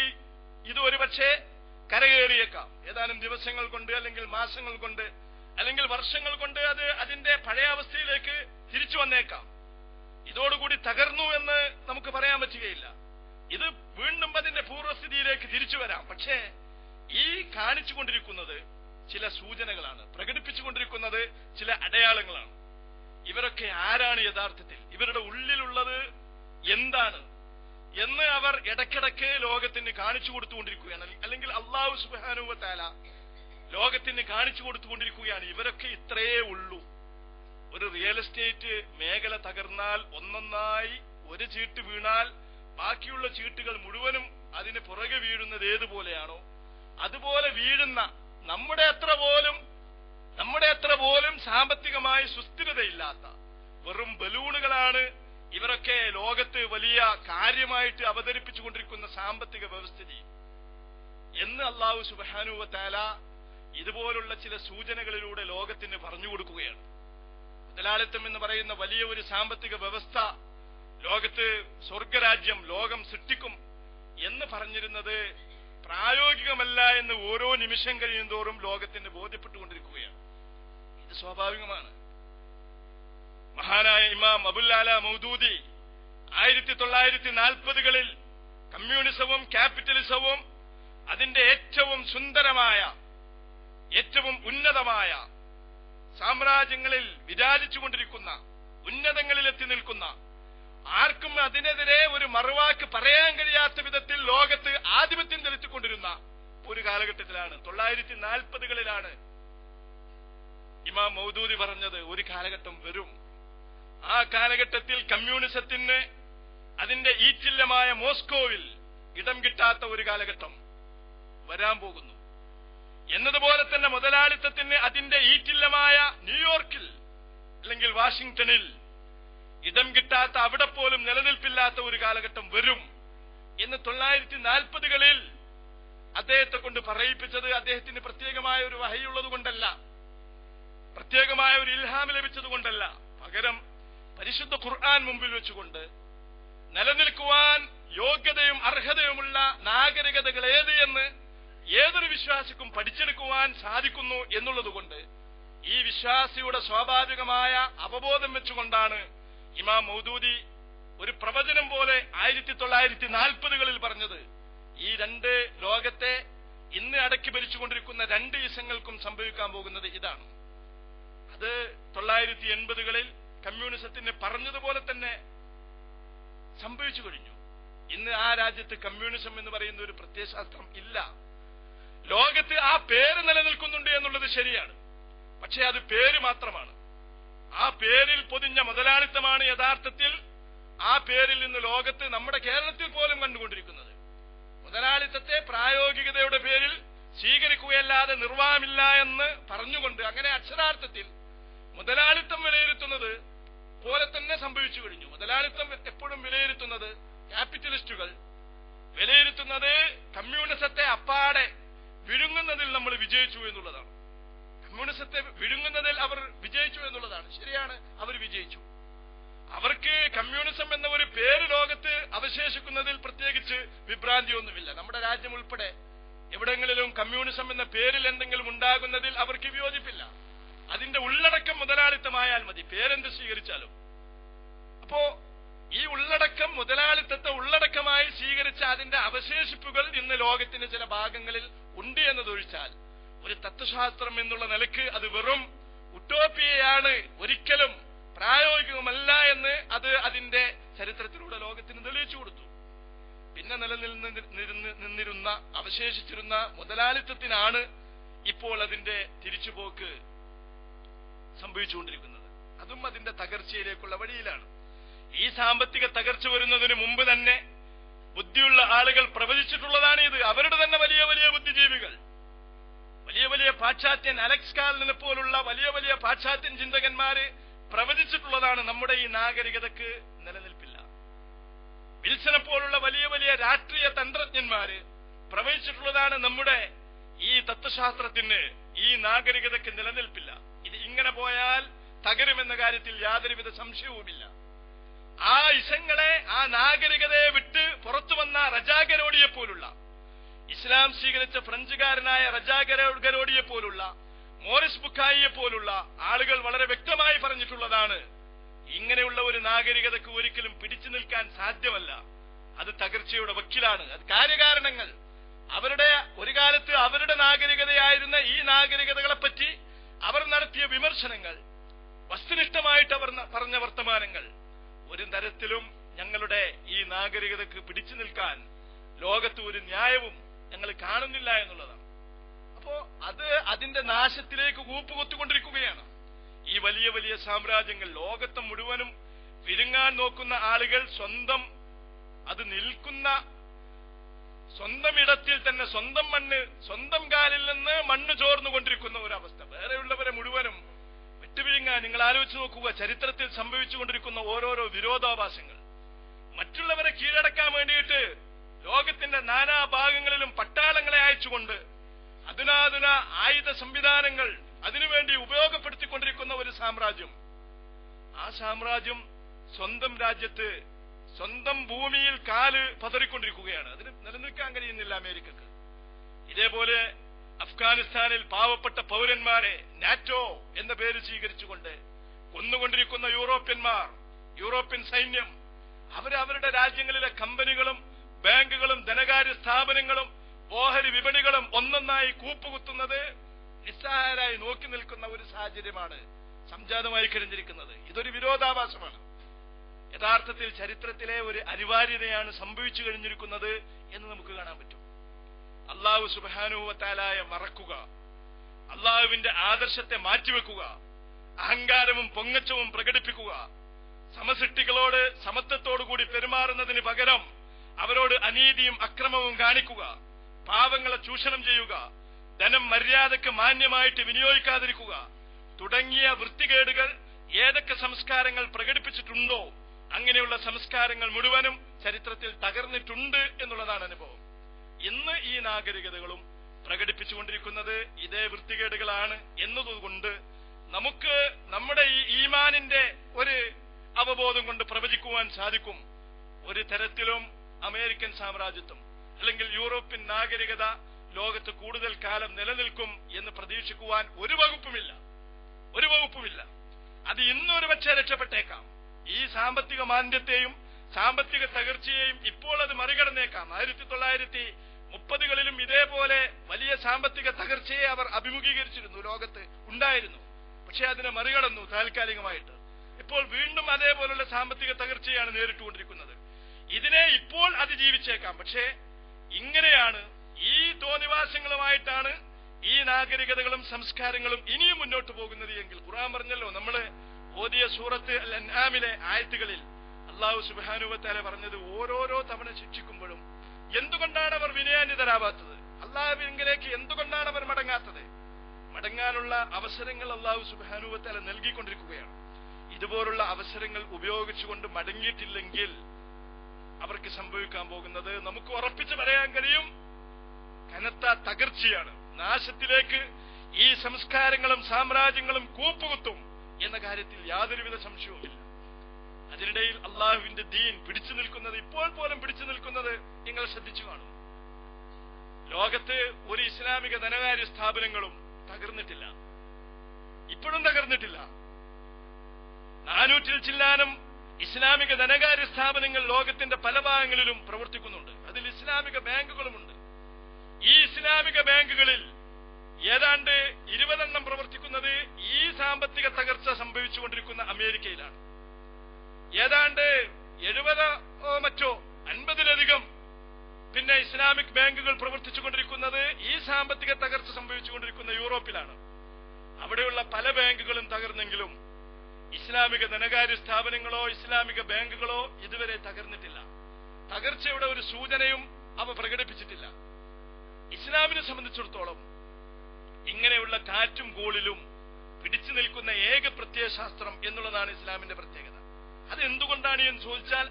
ഇത് ഒരുപക്ഷെ കരകയറിയേക്കാം. ഏതാനും ദിവസങ്ങൾ കൊണ്ട് അല്ലെങ്കിൽ മാസങ്ങൾ കൊണ്ട് അല്ലെങ്കിൽ വർഷങ്ങൾ കൊണ്ട് അത് അതിന്റെ പഴയ അവസ്ഥയിലേക്ക് തിരിച്ചു വന്നേക്കാം. ഇതോടുകൂടി തകർന്നു എന്ന് നമുക്ക് പറയാൻ പറ്റുകയില്ല. ഇത് വീണ്ടും അതിന്റെ പൂർവ്വസ്ഥിതിയിലേക്ക് തിരിച്ചു വരാം. പക്ഷേ ഈ കാണിച്ചുകൊണ്ടിരിക്കുന്നത് ചില സൂചനകളാണ്, പ്രകടിപ്പിച്ചുകൊണ്ടിരിക്കുന്നത് ചില അടയാളങ്ങളാണ്. ഇവരൊക്കെ ആരാണ് യഥാർത്ഥത്തിൽ, ഇവരുടെ ഉള്ളിലുള്ളത് എന്താണ് എന്ന് അവർ ഇടയ്ക്കിടയ്ക്ക് ലോകത്തിന് കാണിച്ചു കൊടുത്തുകൊണ്ടിരിക്കുകയാണ്. അല്ലെങ്കിൽ അല്ലാഹു സുബ്ഹാനഹു വ തആല ലോകത്തിന് കാണിച്ചു കൊടുത്തുകൊണ്ടിരിക്കുകയാണ്. ഇവരൊക്കെ ഇത്രയേ ഉള്ളൂ. ഒരു റിയൽ എസ്റ്റേറ്റ് മേഖല തകർന്നാൽ ഒന്നൊന്നായി ഒരു ചീട്ട് വീണാൽ ബാക്കിയുള്ള ചീട്ടുകൾ മുഴുവനും അതിന് പുറകെ വീഴുന്നത് ഏതുപോലെയാണോ അതുപോലെ വീഴുന്ന നമ്മുടെ അത്ര പോലും സാമ്പത്തികമായി സുസ്ഥിരതയില്ലാത്ത വെറും ബലൂണുകളാണ് ഇവരൊക്കെ ലോകത്ത് വലിയ കാര്യമായിട്ട് അവതരിപ്പിച്ചുകൊണ്ടിരിക്കുന്ന സാമ്പത്തിക വ്യവസ്ഥിതി എന്ന് അല്ലാഹു സുബ്ഹാനഹു വ തആല ഇതുപോലുള്ള ചില സൂചനകളിലൂടെ ലോകത്തിന് പറഞ്ഞു കൊടുക്കുകയാണ്. മുതലാളിത്തം എന്ന് പറയുന്ന വലിയ ഒരു സാമ്പത്തിക വ്യവസ്ഥ ലോകത്ത് സ്വർഗരാജ്യം ലോകം സൃഷ്ടിക്കും എന്ന് പറഞ്ഞിരുന്നത് പ്രായോഗികമല്ല എന്ന് ഓരോ നിമിഷം കഴിയുന്തോറും ലോകത്തിന് ബോധ്യപ്പെട്ടുകൊണ്ടിരിക്കുകയാണ്. ഇത് സ്വാഭാവികമാണ്. മഹാനായ ഇമാം അബുൽ അല മൗദൂദി 1940-കളിൽ കമ്മ്യൂണിസവും ക്യാപിറ്റലിസവും അതിന്റെ ഏറ്റവും സുന്ദരമായ ഏറ്റവും ഉന്നതമായ സാമ്രാജ്യങ്ങളിൽ വിരാജിച്ചുകൊണ്ടിരിക്കുന്ന ഉന്നതങ്ങളിൽ എത്തി നിൽക്കുന്ന ആർക്കും അതിനെതിരെ ഒരു മറുവാക്ക് പറയാൻ കഴിയാത്ത വിധത്തിൽ ലോകത്ത് ആധിപത്യം ചെലുത്തിക്കൊണ്ടിരുന്ന ഒരു കാലഘട്ടത്തിലാണ് 1940-കളിലാണ് ഇമാം മൗദൂദി പറഞ്ഞത് ഒരു കാലഘട്ടം വരും. ആ കാലഘട്ടത്തിൽ കമ്മ്യൂണിസത്തിന് അതിന്റെ ഈറ്റില്ലമായ മോസ്കോവിൽ ഇടം കിട്ടാത്ത ഒരു കാലഘട്ടം വരാൻ പോകുന്നു എന്നതുപോലെ തന്നെ മുതലാളിത്തത്തിന് അതിന്റെ ഈറ്റില്ലമായ ന്യൂയോർക്കിൽ അല്ലെങ്കിൽ വാഷിംഗ്ടണിൽ ഇടം കിട്ടാത്ത അവിടെ പോലും നിലനിൽപ്പില്ലാത്ത ഒരു കാലഘട്ടം വരും എന്ന് 1940-കളിൽ അദ്ദേഹത്തെ കൊണ്ട് പറയിപ്പിച്ചത് അദ്ദേഹത്തിന് പ്രത്യേകമായ ഒരു വഹയുള്ളത് കൊണ്ടല്ല, പ്രത്യേകമായ ഒരു ഇൽഹാം ലഭിച്ചത് കൊണ്ടല്ല, പകരം പരിശുദ്ധ ഖുർആൻ മുമ്പിൽ വെച്ചുകൊണ്ട് നിലനിൽക്കുവാൻ യോഗ്യതയും അർഹതയുമുള്ള നാഗരികതകൾ ഏത് എന്ന് ഏതൊരു വിശ്വാസിക്കും പഠിച്ചെടുക്കുവാൻ സാധിക്കുന്നു എന്നുള്ളതുകൊണ്ട് ഈ വിശ്വാസിയുടെ സ്വാഭാവികമായ അവബോധം വെച്ചുകൊണ്ടാണ് ഇമാം മൗദൂദി ഒരു പ്രവചനം പോലെ 1940-കളിൽ പറഞ്ഞത്. ഈ രണ്ട് ലോകത്തെ ഇന്ന് അടക്കി ഭരിച്ചുകൊണ്ടിരിക്കുന്ന രണ്ട് ഇസങ്ങൾക്കും സംഭവിക്കാൻ പോകുന്നത് ഇതാണ്. അത് 1980-കളിൽ കമ്മ്യൂണിസത്തിന് പറഞ്ഞതുപോലെ തന്നെ സംഭവിച്ചു കഴിഞ്ഞു. ഇന്ന് ആ രാജ്യത്ത് കമ്മ്യൂണിസം എന്ന് പറയുന്ന ഒരു പ്രത്യയശാസ്ത്രം ഇല്ല. ലോകത്ത് ആ പേര് നിലനിൽക്കുന്നുണ്ട് എന്നുള്ളത് ശരിയാണ്, പക്ഷേ അത് പേര് മാത്രമാണ്. ആ പേരിൽ പൊതിഞ്ഞ മുതലാളിത്തമാണ് യഥാർത്ഥത്തിൽ ആ പേരിൽ നിന്ന് ലോകത്ത് നമ്മുടെ കേരളത്തിൽ പോലും കണ്ടുകൊണ്ടിരിക്കുന്നത്. മുതലാളിത്തത്തെ പ്രായോഗികതയുടെ പേരിൽ സ്വീകരിക്കുകയല്ലാതെ നിർവാഹമില്ല എന്ന് പറഞ്ഞുകൊണ്ട് അങ്ങനെ അക്ഷരാർത്ഥത്തിൽ മുതലാളിത്തം വിലയിരുത്തുന്നത് പോലെ തന്നെ സംഭവിച്ചു കഴിഞ്ഞു. മുതലാളിത്തം എപ്പോഴും വിലയിരുത്തുന്നത് ക്യാപിറ്റലിസ്റ്റുകൾ വിലയിരുത്തുന്നത് കമ്മ്യൂണിസത്തെ അപ്പാടെ വിഴുങ്ങുന്നതിൽ നമ്മൾ വിജയിച്ചു എന്നുള്ളതാണ്. കമ്മ്യൂണിസത്തെ വിഴുങ്ങുന്നതിൽ അവർ വിജയിച്ചു എന്നുള്ളതാണ്. ശരിയാണ്, അവർ വിജയിച്ചു. അവർക്ക് കമ്മ്യൂണിസം എന്ന ഒരു പേര് ലോകത്ത് അവശേഷിക്കുന്നതിൽ പ്രത്യേകിച്ച് വിഭ്രാന്തിയൊന്നുമില്ല. നമ്മുടെ രാജ്യം ഉൾപ്പെടെ എവിടെങ്ങളിലും കമ്മ്യൂണിസം എന്ന പേരിൽ എന്തെങ്കിലും ഉണ്ടാകുന്നതിൽ അവർക്ക് വിയോജിപ്പില്ല. അതിന്റെ ഉള്ളടക്കം മുതലാളിത്തമായാൽ മതി, പേരെന്ത് സ്വീകരിച്ചാലും. അപ്പോ ഈ ഉള്ളടക്കം മുതലാളിത്തത്തെ ഉള്ളടക്കമായി സ്വീകരിച്ച അതിന്റെ അവശേഷിപ്പുകൾ ഇന്ന് ലോകത്തിന്റെ ചില ഭാഗങ്ങളിൽ ഉണ്ട് എന്നതൊഴിച്ചാൽ ഒരു തത്വശാസ്ത്രം എന്നുള്ള നിലക്ക് അത് വെറും ഉട്ടോപ്പിയയാണ്, ഒരിക്കലും പ്രായോഗികമല്ല എന്ന് അത് അതിന്റെ ചരിത്രത്തിലൂടെ ലോകത്തിന് തെളിയിച്ചു കൊടുത്തു. പിന്നെ നിന്നിരുന്ന അവശേഷിച്ചിരുന്ന മുതലാളിത്തത്തിനാണ് ഇപ്പോൾ അതിന്റെ തിരിച്ചുപോക്ക് സംഭവിച്ചുകൊണ്ടിരിക്കുന്നത്. അതും അതിന്റെ തകർച്ചയിലേക്കുള്ള വഴിയിലാണ്. ഈ സാമ്പത്തിക തകർച്ച വരുന്നതിന് മുമ്പ് തന്നെ ബുദ്ധിയുള്ള ആളുകൾ പ്രവചിച്ചിട്ടുള്ളതാണ് ഇത്. അവരുടെ തന്നെ വലിയ വലിയ ബുദ്ധിജീവികൾ, വലിയ വലിയ പാശ്ചാത്യൻ അലക്സ് കാലിനെ പോലുള്ള വലിയ വലിയ പാശ്ചാത്യൻ ചിന്തകന്മാര് പ്രവചിച്ചിട്ടുള്ളതാണ് നമ്മുടെ ഈ നാഗരികതക്ക് നിലനിൽപ്പില്ല. വിൽസനെ പോലുള്ള വലിയ വലിയ രാഷ്ട്രീയ തന്ത്രജ്ഞന്മാര് പ്രവചിച്ചിട്ടുള്ളതാണ് നമ്മുടെ ഈ തത്വശാസ്ത്രത്തിന്, ഈ നാഗരികതയ്ക്ക് നിലനിൽപ്പില്ല. ഇത് ഇങ്ങനെ പോയാൽ തകരുമെന്ന കാര്യത്തിൽ യാതൊരുവിധ സംശയവുമില്ല. ആ ഇസങ്ങളെ, ആ നാഗരികതയെ വിട്ട് പുറത്തു വന്ന റജാ ഗരോഡിയെ പോലുള്ള, ഇസ്ലാം സ്വീകരിച്ച ഫ്രഞ്ചുകാരനായ റജാ ഗരോഡിയെ പോലുള്ള, മോറിസ് ബുക്കായിയെ പോലുള്ള ആളുകൾ വളരെ വ്യക്തമായി പറഞ്ഞിട്ടുള്ളതാണ്, ഇങ്ങനെയുള്ള ഒരു നാഗരികതയ്ക്ക് ഒരിക്കലും പിടിച്ചു നിൽക്കാൻ സാധ്യമല്ല. അത് തകർച്ചയുടെ വക്കിലാണ്. അത് കാര്യകാരണങ്ങൾ, അവരുടെ ഒരു കാലത്ത് അവരുടെ നാഗരികതയായിരുന്ന ഈ നാഗരികതകളെപ്പറ്റി അവർ നടത്തിയ വിമർശനങ്ങൾ, വസ്തുനിഷ്ഠമായിട്ട് അവർ പറഞ്ഞ വർത്തമാനങ്ങൾ ഒരു തരത്തിലും ഞങ്ങളുടെ ഈ നാഗരികതയ്ക്ക് പിടിച്ചു നിൽക്കാൻ ലോകത്ത് ഒരു ന്യായവും ഞങ്ങൾ കാണുന്നില്ല എന്നുള്ളതാണ്. അപ്പോ അത് അതിന്റെ നാശത്തിലേക്ക് കൂപ്പുകൊത്തുകൊണ്ടിരിക്കുകയാണ്. ഈ വലിയ വലിയ സാമ്രാജ്യങ്ങൾ ലോകത്തെ മുഴുവനും വിരുങ്ങാൻ നോക്കുന്ന ആളുകൾ അത് നിൽക്കുന്ന സ്വന്തം ഇടത്തിൽ തന്നെ സ്വന്തം മണ്ണ്, സ്വന്തം കാലിൽ നിന്ന് മണ്ണ് ചോർന്നുകൊണ്ടിരിക്കുന്ന ഒരവസ്ഥ. വേറെയുള്ളവരെ മുഴുവനും വിട്ടുപിഴുങ്ങാൻ. നിങ്ങൾ ആലോചിച്ച് നോക്കുക, ചരിത്രത്തിൽ സംഭവിച്ചുകൊണ്ടിരിക്കുന്ന ഓരോരോ വിരോധാഭാസങ്ങൾ. മറ്റുള്ളവരെ കീഴടക്കാൻ വേണ്ടിയിട്ട് ലോകത്തിന്റെ നാനാഭാഗങ്ങളിലും പട്ടാളങ്ങളെ അയച്ചുകൊണ്ട് അധുനാധുന ആയുധ സംവിധാനങ്ങൾ അതിനുവേണ്ടി ഉപയോഗപ്പെടുത്തിക്കൊണ്ടിരിക്കുന്ന ഒരു സാമ്രാജ്യം. ആ സാമ്രാജ്യം സ്വന്തം രാജ്യത്ത്, സ്വന്തം ഭൂമിയിൽ കാല് പതറിക്കൊണ്ടിരിക്കുകയാണ്. അതിന് നിലനിൽക്കാൻ കഴിയുന്നില്ല അമേരിക്കക്ക്. ഇതേപോലെ അഫ്ഗാനിസ്ഥാനിൽ പാവപ്പെട്ട പൗരന്മാരെ നാറ്റോ എന്ന പേര് സ്വീകരിച്ചുകൊണ്ട് കൊന്നുകൊണ്ടിരിക്കുന്ന യൂറോപ്യൻ സൈന്യം, അവരുടെ രാജ്യങ്ങളിലെ കമ്പനികളും ബാങ്കുകളും ധനകാര്യ സ്ഥാപനങ്ങളും ഓഹരി വിപണികളും ഒന്നൊന്നായി കൂപ്പുകുത്തുന്നത് നിസ്സഹായരായി നോക്കി നിൽക്കുന്ന ഒരു സാഹചര്യമാണ് സംജാതമായി കഴിഞ്ഞിരിക്കുന്നത്. ഇതൊരു വിരോധാഭാസമാണ്. യഥാർത്ഥത്തിൽ ചരിത്രത്തിലെ ഒരു അനിവാര്യതയാണ് സംഭവിച്ചു കഴിഞ്ഞിരിക്കുന്നത് എന്ന് നമുക്ക് കാണാൻ പറ്റും. അള്ളാഹു സുബ്ഹാനഹു വ തആലയെ മറക്കുക, അള്ളാഹുവിന്റെ ആദർശത്തെ മാറ്റിവെക്കുക, അഹങ്കാരവും പൊങ്ങച്ചവും പ്രകടിപ്പിക്കുക, സമസൃഷ്ടികളോട് സമത്വത്തോടുകൂടി പെരുമാറുന്നതിന് പകരം അവരോട് അനീതിയും അക്രമവും കാണിക്കുക, പാവങ്ങളെ ചൂഷണം ചെയ്യുക, ധനം മര്യാദക്ക് മാന്യമായിട്ട് വിനിയോഗിക്കാതിരിക്കുക തുടങ്ങിയ വൃത്തികേടുകൾ ഏതൊക്കെ സംസ്കാരങ്ങൾ പ്രകടിപ്പിച്ചിട്ടുണ്ടോ അങ്ങനെയുള്ള സംസ്കാരങ്ങൾ മുഴുവനും ചരിത്രത്തിൽ തകർന്നിട്ടുണ്ട് എന്നുള്ളതാണ് അനുഭവം. ഇന്ന് ഈ നാഗരികതകളും പ്രകടിപ്പിച്ചുകൊണ്ടിരിക്കുന്നത് ഇതേ വൃത്തികേടുകളാണ് എന്നതുകൊണ്ട് നമുക്ക് നമ്മുടെ ഈ ഈമാനിന്റെ ഒരു അവബോധം കൊണ്ട് പ്രവചിക്കുവാൻ സാധിക്കും, ഒരു തരത്തിലും അമേരിക്കൻ സാമ്രാജ്യത്വം അല്ലെങ്കിൽ യൂറോപ്യൻ നാഗരികത ലോകത്ത് കൂടുതൽ കാലം നിലനിൽക്കും എന്ന് പ്രതീക്ഷിക്കുവാൻ ഒരു വകുപ്പുമില്ല. അത് ഇന്നൊരു പക്ഷേ രക്ഷപ്പെട്ടേക്കാം. ഈ സാമ്പത്തിക മാന്ദ്യത്തെയും സാമ്പത്തിക തകർച്ചയെയും ഇപ്പോൾ അത് മറികടന്നേക്കാം. 1930കളിലും ഇതേപോലെ വലിയ സാമ്പത്തിക തകർച്ചയെ അവർ അഭിമുഖീകരിച്ചിരുന്നു, ലോകത്ത് ഉണ്ടായിരുന്നു. പക്ഷെ അതിനെ മറികടന്നു താൽക്കാലികമായിട്ട്. ഇപ്പോൾ വീണ്ടും അതേപോലുള്ള സാമ്പത്തിക തകർച്ചയാണ് നേരിട്ടുകൊണ്ടിരിക്കുന്നത്. ഇതിനെ ഇപ്പോൾ അതിജീവിച്ചേക്കാം. പക്ഷേ ഇങ്ങനെയാണ്, ഈ തോന്നിവാസങ്ങളുമായിട്ടാണ് ഈ നാഗരികതകളും സംസ്കാരങ്ങളും ഇനിയും മുന്നോട്ട് പോകുന്നത് എങ്കിൽ ഖുർആൻ പറഞ്ഞല്ലോ, നമ്മള് ഓതിയ സൂറത്ത് അൽ അൻആമിലെ ആയത്തുകളിൽ അല്ലാഹു സുബ്ഹാനഹു വ തആല പറഞ്ഞത്, ഓരോരോ തവണ ശിക്ഷിക്കുമ്പോഴും എന്തുകൊണ്ടാണ് അവർ വിനയാന്വിതരാവാത്തത്, അല്ലാഹുവിലേക്ക് എന്തുകൊണ്ടാണ് അവർ മടങ്ങാത്തത്? മടങ്ങാനുള്ള അവസരങ്ങൾ അല്ലാഹു സുബ്ഹാനഹു വ തആല നൽകിക്കൊണ്ടിരിക്കുകയാണ്. ഇതുപോലുള്ള അവസരങ്ങൾ ഉപയോഗിച്ചുകൊണ്ട് മടങ്ങിയിട്ടില്ലെങ്കിൽ അവർക്ക് സംഭവിക്കാൻ പോകുന്നത് നമുക്ക് ഉറപ്പിച്ച് പറയാൻ കഴിയും, കനത്ത തകർച്ചയാണ്. നാശത്തിലേക്ക് ഈ സംസ്കാരങ്ങളും സാമ്രാജ്യങ്ങളും കൂപ്പുകുത്തും എന്ന കാര്യത്തിൽ യാതൊരുവിധ സംശയവുമില്ല. അതിനിടയിൽ അള്ളാഹുവിന്റെ ദീൻ പിടിച്ചു നിൽക്കുന്നത്, ഇപ്പോൾ പോലും പിടിച്ചു നിൽക്കുന്നത് നിങ്ങൾ ശ്രദ്ധിച്ചു കാണും. ലോകത്ത് ഒരു ഇസ്ലാമിക ധനകാര്യ സ്ഥാപനങ്ങളും തകർന്നിട്ടില്ല, ഇപ്പോഴും തകർന്നിട്ടില്ല. 400-ൽ ചില്ലാനം ഇസ്ലാമിക ധനകാര്യ സ്ഥാപനങ്ങൾ ലോകത്തിന്റെ പല ഭാഗങ്ങളിലും പ്രവർത്തിക്കുന്നുണ്ട്. അതിൽ ഇസ്ലാമിക ബാങ്കുകളുമുണ്ട്. ഈ ഇസ്ലാമിക ബാങ്കുകളിൽ ഏതാണ്ട് 20 പ്രവർത്തിക്കുന്നത് ഈ സാമ്പത്തിക തകർച്ച സംഭവിച്ചുകൊണ്ടിരിക്കുന്ന അമേരിക്കയിലാണ്. ഏതാണ്ട് 50-ലധികം പിന്നെ ഇസ്ലാമിക് ബാങ്കുകൾ പ്രവർത്തിച്ചുകൊണ്ടിരിക്കുന്നത് ഈ സാമ്പത്തിക തകർച്ച സംഭവിച്ചുകൊണ്ടിരിക്കുന്ന യൂറോപ്പിലാണ്. അവിടെയുള്ള പല ബാങ്കുകളും തകർന്നെങ്കിലും ഇസ്ലാമിക ധനകാര്യ സ്ഥാപനങ്ങളോ ഇസ്ലാമിക ബാങ്കുകളോ ഇതുവരെ തകർന്നിട്ടില്ല. തകർച്ചയുടെ ഒരു സൂചനയും അവ പ്രകടിപ്പിച്ചിട്ടില്ല. ഇസ്ലാമിനെ സംബന്ധിച്ചിടത്തോളം ഇങ്ങനെയുള്ള കാറ്റും കോളിലും പിടിച്ചു നിൽക്കുന്ന ഏക പ്രത്യയശാസ്ത്രം എന്നുള്ളതാണ് ഇസ്ലാമിന്റെ പ്രത്യേകത. അത് എന്തുകൊണ്ടാണ് എന്ന് ചോദിച്ചാൽ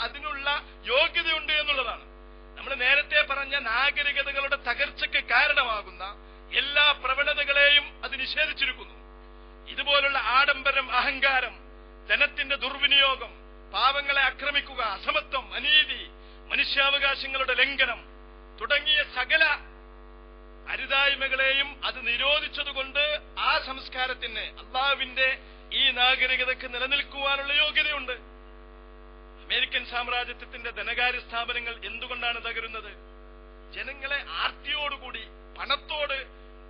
അതിനുള്ള യോഗ്യതയുണ്ട് എന്നുള്ളതാണ്. നമ്മൾ നേരത്തെ പറഞ്ഞ നാഗരികതകളുടെ തകർച്ചയ്ക്ക് കാരണമാകുന്ന എല്ലാ പ്രവണതകളെയും അത് നിഷേധിച്ചിരിക്കുന്നു. ഇതുപോലുള്ള ആഡംബരം, അഹങ്കാരം, ധനത്തിന്റെ ദുർവിനിയോഗം, പാവങ്ങളെ ആക്രമിക്കുക, അസമത്വം, അനീതി, മനുഷ്യാവകാശങ്ങളുടെ ലംഘനം തുടങ്ങിയ സകല അരുതായ്മകളെയും അത് നിരോധിച്ചതുകൊണ്ട് ആ സംസ്കാരത്തിന്, അള്ളാഹുവിന്റെ ഈ നാഗരികതയ്ക്ക് നിലനിൽക്കുവാനുള്ള യോഗ്യതയുണ്ട്. അമേരിക്കൻ സാമ്രാജ്യത്വത്തിന്റെ ധനകാര്യ സ്ഥാപനങ്ങൾ എന്തുകൊണ്ടാണ് തകരുന്നത്? ജനങ്ങളെ ആർത്തിയോടുകൂടി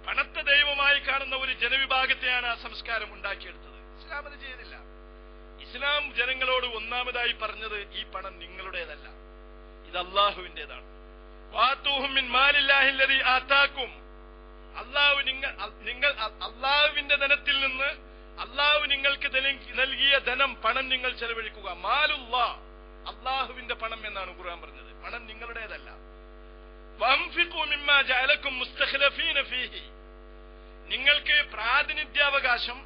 പണത്തെ ദൈവമായി കാണുന്ന ഒരു ജനവിഭാഗത്തെയാണ് ആ സംസ്കാരം ഉണ്ടാക്കിയെടുത്തത്. ഇസ്ലാം അത് ചെയ്തില്ല. ഇസ്ലാം ജനങ്ങളോട് ഒന്നാമതായി പറഞ്ഞത്, ഈ പണം നിങ്ങളുടേതല്ല, ഇത് അള്ളാഹുവിന്റേതാണ്. അള്ളാഹുവിന്റെ ധനത്തിൽ നിന്ന് അള്ളാഹു നിങ്ങൾക്ക് നൽകിയ ധനം, പണം നിങ്ങൾ ചെലവഴിക്കുക. മാലുല്ലാ, അള്ളാഹുവിന്റെ പണം എന്നാണ് ഖുർആൻ പറഞ്ഞത്. പണം നിങ്ങളുടേതല്ല. വഅൻഫിഖൂ മിമ്മാ ജഅലക്കും മുസ്തഖ്ലഫീന ഫീഹി, നിങ്ങൾക്ക് പ്രാതിനിധ്യാവകാശം,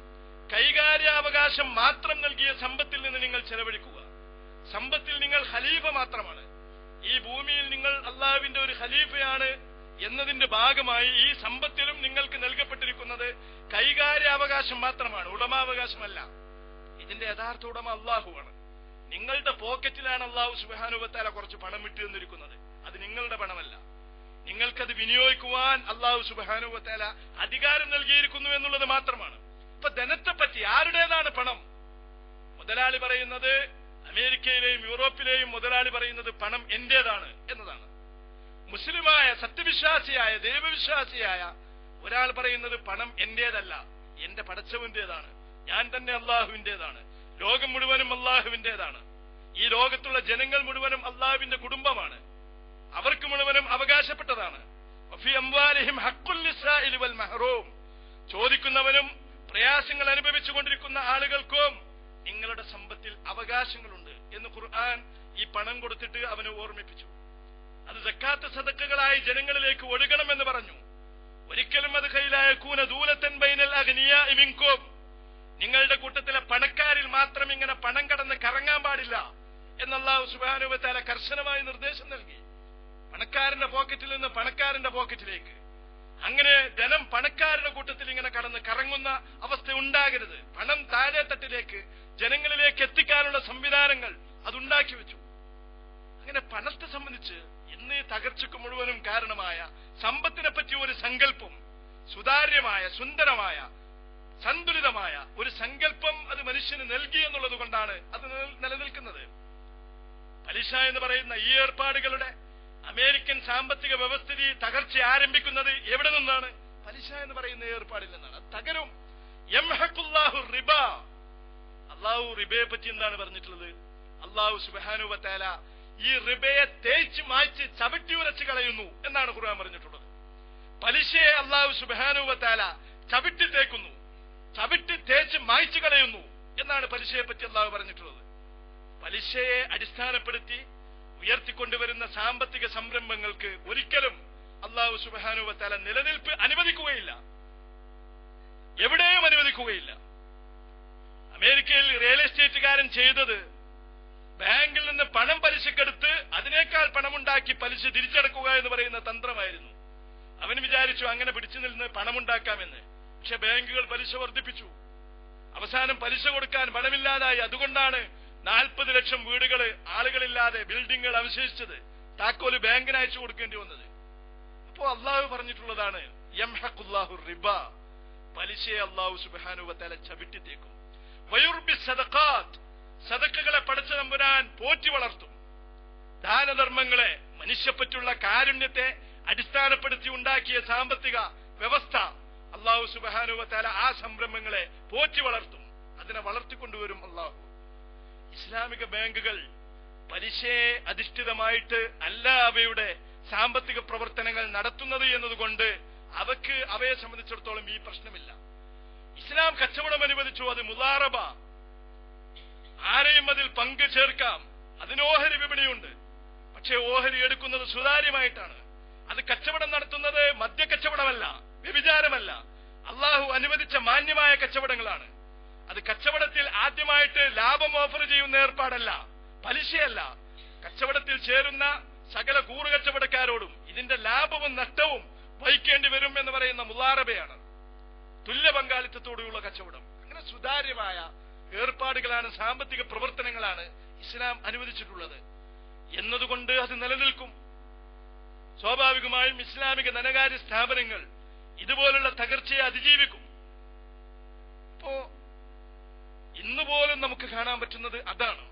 കൈകാര്യാവകാശം മാത്രം നൽകിയ സമ്പത്തിൽ നിന്ന് നിങ്ങൾ ചെലവഴിക്കുക. സമ്പത്തിൽ നിങ്ങൾ ഖലീഫ മാത്രമാണ്. ഈ ഭൂമിയിൽ നിങ്ങൾ അള്ളാഹുവിന്റെ ഒരു ഖലീഫയാണ് എന്നതിന്റെ ഭാഗമായി ഈ സമ്പത്തിലും നിങ്ങൾക്ക് നൽകപ്പെട്ടിരിക്കുന്നത് കൈകാര്യാവകാശം മാത്രമാണ്, ഉടമാവകാശമല്ല. ഇതിന്റെ യഥാർത്ഥ ഉടമ അള്ളാഹുവാണ്. നിങ്ങളുടെ പോക്കറ്റിലാണ് അള്ളാഹു സുബ്ഹാനഹു വ തആല കുറച്ച് പണം ഇട്ടു തന്നിരിക്കുന്നത്. അത് നിങ്ങളുടെ പണമല്ല. നിങ്ങൾക്കത് വിനിയോഗിക്കുവാൻ അള്ളാഹു സുബ്ഹാനഹു വ തആല അധികാരം നൽകിയിരിക്കുന്നു എന്നുള്ളത് മാത്രമാണ്. ഇപ്പൊ ധനത്തെ പറ്റി ആരുടേതാണ് പണം? മുതലാളി പറയുന്നത്, അമേരിക്കയിലെയും യൂറോപ്പിലെയും മുതലാളി പറയുന്നത് പണം എന്റേതാണ് എന്നതാണ്. മുസ്ലിമായ, സത്യവിശ്വാസിയായ, ദൈവവിശ്വാസിയായ ഒരാൾ പറയുന്നത് പണം എന്റേതല്ല, എന്റെ പടച്ചവന്റേതാണ്, ഞാൻ തന്നെ അള്ളാഹുവിന്റേതാണ്, ലോകം മുഴുവനും അള്ളാഹുവിന്റേതാണ്, ഈ ലോകത്തുള്ള ജനങ്ങൾ മുഴുവനും അള്ളാഹുവിന്റെ കുടുംബമാണ്, അവർക്ക് മുഴുവനും അവകാശപ്പെട്ടതാണ്. വഫീ അംവാലിഹിം ഹഖ്ഖുൽ ലിസ്സാഇലി വൽ മഹ്റൂം, ചോദിക്കുന്നവനും പ്രയാസങ്ങൾ അനുഭവിച്ചുകൊണ്ടിരിക്കുന്ന ആളുകൾക്കും നിങ്ങളുടെ സമ്പത്തിൽ അവകാശങ്ങളുണ്ട് എന്ന് ഖുർആൻ ഈ പണം കൊടുത്തിട്ട് അവനെ ഓർമ്മിപ്പിച്ചു. അത് സക്കാത്ത് സദഖകളായി ജനങ്ങളിലേക്ക് ഒഴുകണമെന്ന് പറഞ്ഞു. ഒരിക്കലും അത് ഖൈലായകൂന ദൂലതൻ ബൈനൽ അഗ്നിയാഇ മിൻകും, നിങ്ങളുടെ കൂട്ടത്തിലെ പണക്കാരിൽ മാത്രം ഇങ്ങനെ പണം കടന്ന് കറങ്ങാൻ പാടില്ല എന്ന് അല്ലാഹു സുബ്ഹാനഹു വ തആല കർശനമായി നിർദ്ദേശം നൽകി. പണക്കാരന്റെ പോക്കറ്റിൽ നിന്ന് പണക്കാരന്റെ പോക്കറ്റിലേക്ക്, അങ്ങനെ ധനം പണക്കാരുടെ കൂട്ടത്തിൽ ഇങ്ങനെ കടന്ന് കറങ്ങുന്ന അവസ്ഥ ഉണ്ടാകരുത്. പണം താഴെ തട്ടിലേക്ക് ജനങ്ങളിലേക്ക് എത്തിക്കാനുള്ള സംവിധാനങ്ങൾ അതുണ്ടാക്കി വെച്ചു. അങ്ങനെ പണത്തെ സംബന്ധിച്ച് ഇന്ന് തകർച്ചയ്ക്ക് മുഴുവനും കാരണമായ സമ്പത്തിനെ പറ്റി ഒരു സങ്കല്പം, സുതാര്യമായ, സുന്ദരമായ, സന്തുലിതമായ ഒരു സങ്കല്പം അത് മനുഷ്യന് നൽകി എന്നുള്ളത് കൊണ്ടാണ് അത് നിലനിൽക്കുന്നത്. പലിശ എന്ന് പറയുന്ന ഈ ഏർപ്പാടുകളുടെ അമേരിക്കൻ സാമ്പത്തിക വ്യവസ്ഥിതി തകർച്ച ആരംഭിക്കുന്നത് എവിടെ നിന്നാണ്? പലിശ എന്ന് പറയുന്ന ഏർപ്പാടിൽ നിന്നാണ്. അത് തകരും. യംഹഖുല്ലാഹു റിബ, അള്ളാഹു റിബയെ പറ്റി എന്താണ് പറഞ്ഞിട്ടുള്ളത്? അള്ളാഹു സുബ്ഹാനഹു വ തആല ഈ റിബയെ തേച്ച് മായ്ച്ച് ചവിട്ടി ഉരച്ച് കളയുന്നു എന്നാണ് ഖുർആൻ പറഞ്ഞിട്ടുള്ളത്. പലിശയെ അള്ളാഹു സുബ്ഹാനഹു വ തആല ചവിട്ടി തേക്കുന്നു, ചവിട്ടി തേച്ച് മായ്ച്ചു കളയുന്നു എന്നാണ് പലിശയെ പറ്റി അള്ളാഹു പറഞ്ഞിട്ടുള്ളത്. പലിശയെ അടിസ്ഥാനപ്പെടുത്തി ഉയർത്തിക്കൊണ്ടുവരുന്ന സാമ്പത്തിക സംരംഭങ്ങൾക്ക് ഒരിക്കലും അള്ളാഹു സുബ്ഹാനഹു വ തആല നിലനിൽപ്പ് അനുവദിക്കുകയില്ല, എവിടെയും അനുവദിക്കുകയില്ല. അമേരിക്കയിൽ റിയൽ എസ്റ്റേറ്റുകാരൻ ചെയ്തത് ബാങ്കിൽ നിന്ന് പണം പലിശക്കെടുത്ത് അതിനേക്കാൾ പണമുണ്ടാക്കി പലിശ തിരിച്ചടക്കുക എന്ന് പറയുന്ന തന്ത്രമായിരുന്നു. അവൻ വിചാരിച്ചു അങ്ങനെ പിടിച്ചു നിന്ന് പണമുണ്ടാക്കാമെന്ന്. പക്ഷെ ബാങ്കുകൾ പലിശ വർദ്ധിപ്പിച്ചു. അവസാനം പലിശ കൊടുക്കാൻ പണമില്ലാതായി. അതുകൊണ്ടാണ് 40 ലക്ഷം വീടുകള് ആളുകളില്ലാതെ, ബിൽഡിങ്ങുകൾ അവശേഷിച്ചത്. താക്കോല് ബാങ്കിന് അയച്ചു കൊടുക്കേണ്ടി വന്നത്. അപ്പോ അള്ളാഹു പറഞ്ഞിട്ടുള്ളതാണ് യംഹഖുല്ലാഹു റിബ, പലിശയെ അള്ളാഹു സുബ്ഹാനഹു വ തആല ചവിട്ടിത്തേക്കും. വയുർബി സദഖാത്ത്, സദഖകളെ പടച്ച തമ്പുരാൻ പോറ്റി വളർത്തും. ദാനധർമ്മങ്ങളെ, മനുഷ്യപ്പറ്റുള്ള കാരുണ്യത്തെ അടിസ്ഥാനപ്പെടുത്തി ഉണ്ടാക്കിയ സാമ്പത്തിക വ്യവസ്ഥ അള്ളാഹു സുബ്ഹാനഹു വ തആല ആ സംരംഭങ്ങളെ പോറ്റി വളർത്തും, അതിനെ വളർത്തിക്കൊണ്ടുവരും അള്ളാഹു. ഇസ്ലാമിക ബാങ്കുകൾ പലിശയെ അധിഷ്ഠിതമായിട്ട് അല്ല അവയുടെ സാമ്പത്തിക പ്രവർത്തനങ്ങൾ നടത്തുന്നത് എന്നതുകൊണ്ട് അവയെ സംബന്ധിച്ചിടത്തോളം ഈ പ്രശ്നമില്ല. ഇസ്ലാം കച്ചവടം അനുവദിച്ചു, അത് മുദാറബ, ആരെയും അതിൽ പങ്കു ചേർക്കാം. അതിന് ഓഹരി വിപണിയുണ്ട്. പക്ഷേ ഓഹരി എടുക്കുന്നത് സുതാര്യമായിട്ടാണ്. അത് കച്ചവടം നടത്തുന്നത് മദ്യക്കച്ചവടമല്ല, വ്യഭിചാരമല്ല, അള്ളാഹു അനുവദിച്ച മാന്യമായ കച്ചവടങ്ങളാണ്. അത് കച്ചവടത്തിൽ ആദ്യമായിട്ട് ലാഭം ഓഫർ ചെയ്യുന്ന ഏർപ്പാടല്ല, പലിശയല്ല. കച്ചവടത്തിൽ ചേരുന്ന സകല കൂറു കച്ചവടക്കാരോടും ഇതിന്റെ ലാഭവും നഷ്ടവും വഹിക്കേണ്ടി വരും എന്ന് പറയുന്ന മുദാറബയാണ്, തുല്യ പങ്കാളിത്തത്തോടെയുള്ള കച്ചവടം. അങ്ങനെ സുതാര്യമായ ഏർപ്പാടുകളാണ്, സാമ്പത്തിക പ്രവർത്തനങ്ങളാണ് ഇസ്ലാം അനുവദിച്ചിട്ടുള്ളത് എന്നതുകൊണ്ട് അത് നിലനിൽക്കും. സ്വാഭാവികമായും ഇസ്ലാമിക ധനകാര്യ സ്ഥാപനങ്ങൾ ഇതുപോലുള്ള തകർച്ചയെ അതിജീവിക്കും. ഇപ്പോ ഇന്നുപോലും നമുക്ക് കാണാൻ പറ്റുന്നത് അതാണ്.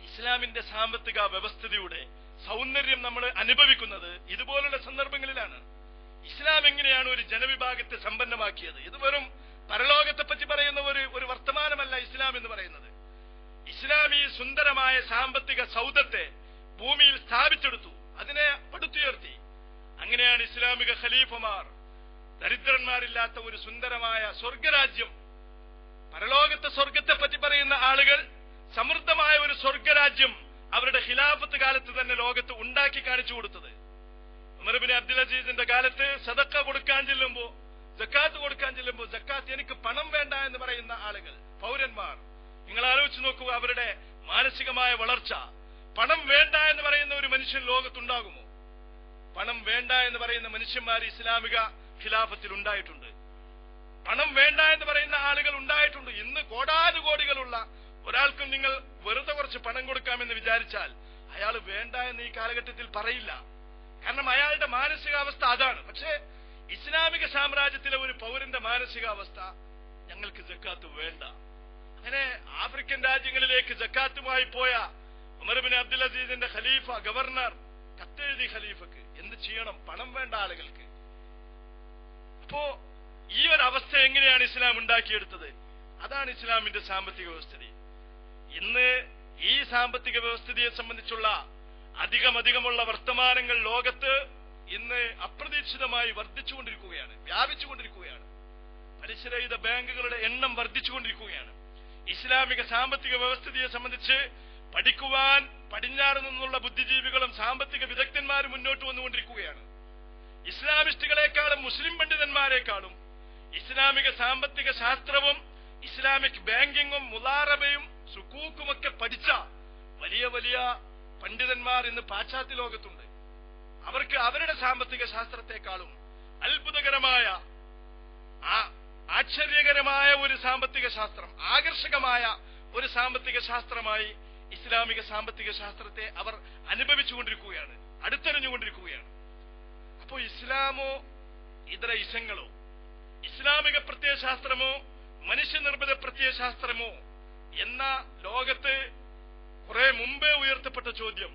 ഇസ്ലാമിന്റെ സാമ്പത്തിക വ്യവസ്ഥിതിയുടെ സൗന്ദര്യം നമ്മൾ അനുഭവിക്കുന്നത് ഇതുപോലുള്ള സന്ദർഭങ്ങളിലാണ്. ഇസ്ലാം എങ്ങനെയാണ് ഒരു ജനവിഭാഗത്തെ സമ്പന്നമാക്കിയത്? ഇത് വെറും പരലോകത്തെ പറ്റി പറയുന്ന ഒരു വർത്തമാനമല്ല ഇസ്ലാം എന്ന് പറയുന്നത്. ഇസ്ലാം ഈ സുന്ദരമായ സാമ്പത്തിക സൗധത്തെ ഭൂമിയിൽ സ്ഥാപിച്ചെടുത്തു, അതിനെ പടുത്തുയർത്തി. അങ്ങനെയാണ് ഇസ്ലാമിക ഖലീഫമാർ ദരിദ്രന്മാരില്ലാത്ത ഒരു സുന്ദരമായ സ്വർഗരാജ്യം പരലോകത്തെ സ്വർഗത്തെ പറ്റി പറയുന്ന ആളുകൾ സമൃദ്ധമായ ഒരു സ്വർഗരാജ്യം അവരുടെ ഖിലാഫത്ത് കാലത്ത് തന്നെ ലോകത്ത് ഉണ്ടാക്കി കാണിച്ചു കൊടുത്തത്. ഉമർ ഇബ്നു അബ്ദുൽ അസീസിന്റെ കാലത്ത് സദഖ കൊടുക്കാൻ ചെല്ലുമ്പോ, സക്കാത്ത് കൊടുക്കാൻ ചെല്ലുമ്പോ, സക്കാത്ത് എനിക്ക് പണം വേണ്ട എന്ന് പറയുന്ന ആളുകൾ, പൗരന്മാർ, നിങ്ങൾ ആലോചിച്ച് നോക്കൂ അവരുടെ മാനസികമായ വളർച്ച. പണം വേണ്ട എന്ന് പറയുന്ന ഒരു മനുഷ്യൻ ലോകത്തുണ്ടാകുമോ? പണം വേണ്ട എന്ന് പറയുന്ന മനുഷ്യന്മാർ ഇസ്ലാമിക ഖിലാഫത്തിൽ ഉണ്ടായിട്ടുണ്ട്. പണം വേണ്ട എന്ന് പറയുന്ന ആളുകൾ ഉണ്ടായിട്ടുണ്ട്. ഇന്ന് കോടാനുകോടികളുള്ള ഒരാൾക്കും നിങ്ങൾ വെറുതെ കുറച്ച് പണം കൊടുക്കാമെന്ന് വിചാരിച്ചാൽ അയാൾ വേണ്ട എന്ന് ഈ കാലഘട്ടത്തിൽ പറയില്ല. കാരണം അയാളുടെ മാനസികാവസ്ഥ അതാണ്. പക്ഷേ ഇസ്ലാമിക സാമ്രാജ്യത്തിലെ ഒരു പൗരന്റെ മാനസികാവസ്ഥ, ഞങ്ങൾക്ക് സക്കാത്ത് വേണ്ട. അങ്ങനെ ആഫ്രിക്കൻ രാജ്യങ്ങളിലേക്ക് സക്കാത്തുമായി പോയ ഉമർ ഇബ്നു അബ്ദുൽ അസീസിന്റെ ഖലീഫ, ഗവർണർ കത്തെഴുതി ഖലീഫക്ക്, എന്ത് ചെയ്യണം? പണം വേണ്ട ആളുകൾക്ക്. അപ്പോ ഈ ഒരു അവസ്ഥ എങ്ങനെയാണ് ഇസ്ലാം ഉണ്ടാക്കിയെടുത്തത്? അതാണ് ഇസ്ലാമിന്റെ സാമ്പത്തിക വ്യവസ്ഥിതി. ഇന്ന് ഈ സാമ്പത്തിക വ്യവസ്ഥിതിയെ സംബന്ധിച്ചുള്ള അധികമുള്ള വർത്തമാനങ്ങൾ ലോകത്ത് ഇന്ന് അപ്രതീക്ഷിതമായി വർദ്ധിച്ചുകൊണ്ടിരിക്കുകയാണ്, വ്യാപിച്ചുകൊണ്ടിരിക്കുകയാണ്. പലിശരഹിത ബാങ്കുകളുടെ എണ്ണം വർദ്ധിച്ചുകൊണ്ടിരിക്കുകയാണ്. ഇസ്ലാമിക സാമ്പത്തിക വ്യവസ്ഥിതിയെ സംബന്ധിച്ച് പഠിക്കുവാൻ പടിഞ്ഞാറ് നിന്നുള്ള ബുദ്ധിജീവികളും സാമ്പത്തിക വിദഗ്ധന്മാരും മുന്നോട്ട് വന്നുകൊണ്ടിരിക്കുകയാണ്. ഇസ്ലാമിസ്റ്റുകളെക്കാളും മുസ്ലിം പണ്ഡിതന്മാരെക്കാളും ഇസ്ലാമിക സാമ്പത്തിക ശാസ്ത്രവും ഇസ്ലാമിക് ബാങ്കിങ്ങും മുലാറബയും സുക്കൂക്കുമൊക്കെ പഠിച്ച വലിയ വലിയ പണ്ഡിതന്മാർ ഇന്ന് പാശ്ചാത്യ ലോകത്തുണ്ട്. അവർക്ക് അവരുടെ സാമ്പത്തിക ശാസ്ത്രത്തെക്കാളും അത്ഭുതകരമായ, ആശ്ചര്യകരമായ ഒരു സാമ്പത്തിക ശാസ്ത്രം, ആകർഷകമായ ഒരു സാമ്പത്തിക ശാസ്ത്രമായി ഇസ്ലാമിക സാമ്പത്തിക ശാസ്ത്രത്തെ അവർ അനുഭവിച്ചുകൊണ്ടിരിക്കുകയാണ്, അടുത്തറിഞ്ഞുകൊണ്ടിരിക്കുകയാണ്. അപ്പോ ഇസ്ലാമോ ഇതര ഇസങ്ങളോ, ഇസ്ലാമിക പ്രത്യയശാസ്ത്രമോ മനുഷ്യനിർമ്മിത പ്രത്യയശാസ്ത്രമോ എന്ന ലോകത്ത് കുറെ മുമ്പേ ഉയർത്തപ്പെട്ട ചോദ്യം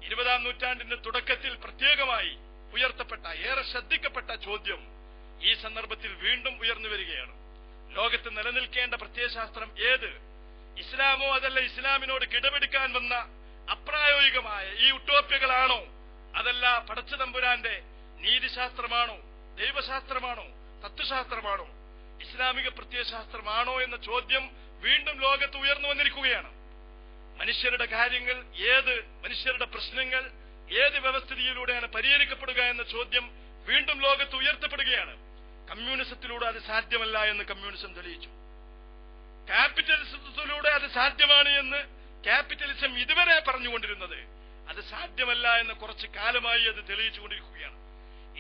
20-ാം നൂറ്റാണ്ടിന്റെ തുടക്കത്തിൽ പ്രത്യേകമായി ഉയർത്തപ്പെട്ട, ഏറെ ശ്രദ്ധിക്കപ്പെട്ട ചോദ്യം ഈ സന്ദർഭത്തിൽ വീണ്ടും ഉയർന്നു വരികയാണ്. ലോകത്ത് നിലനിൽക്കേണ്ട പ്രത്യയശാസ്ത്രം ഏത്? ഇസ്ലാമോ അതല്ല ഇസ്ലാമിനോട് കിടപിടിക്കാൻ വന്ന അപ്രായോഗികമായ ഈ ഉട്ടോപ്യകളാണോ? അതല്ല പടച്ച തമ്പുരാന്റെ നീതിശാസ്ത്രമാണോ? ദൈവശാസ്ത്രമാണോ? തത്വശാസ്ത്രമാണോ? ഇസ്ലാമിക പ്രത്യയശാസ്ത്രമാണോ എന്ന ചോദ്യം വീണ്ടും ലോകത്ത് ഉയർന്നു വന്നിരിക്കുകയാണ്. മനുഷ്യരുടെ കാര്യങ്ങൾ ഏത്, മനുഷ്യരുടെ പ്രശ്നങ്ങൾ ഏത് വ്യവസ്ഥിതിയിലൂടെയാണ് പരിഹരിക്കപ്പെടുക എന്ന ചോദ്യം വീണ്ടും ലോകത്ത് ഉയർത്തപ്പെടുകയാണ്. കമ്മ്യൂണിസത്തിലൂടെ അത് സാധ്യമല്ല എന്ന് കമ്മ്യൂണിസം തെളിയിച്ചു. ക്യാപിറ്റലിസത്തിലൂടെ അത് സാധ്യമാണ് എന്ന് ക്യാപിറ്റലിസം ഇതുവരെ പറഞ്ഞുകൊണ്ടിരുന്നത് അത് സാധ്യമല്ല എന്ന് കുറച്ചു കാലമായി അത് തെളിയിച്ചുകൊണ്ടിരിക്കുകയാണ്.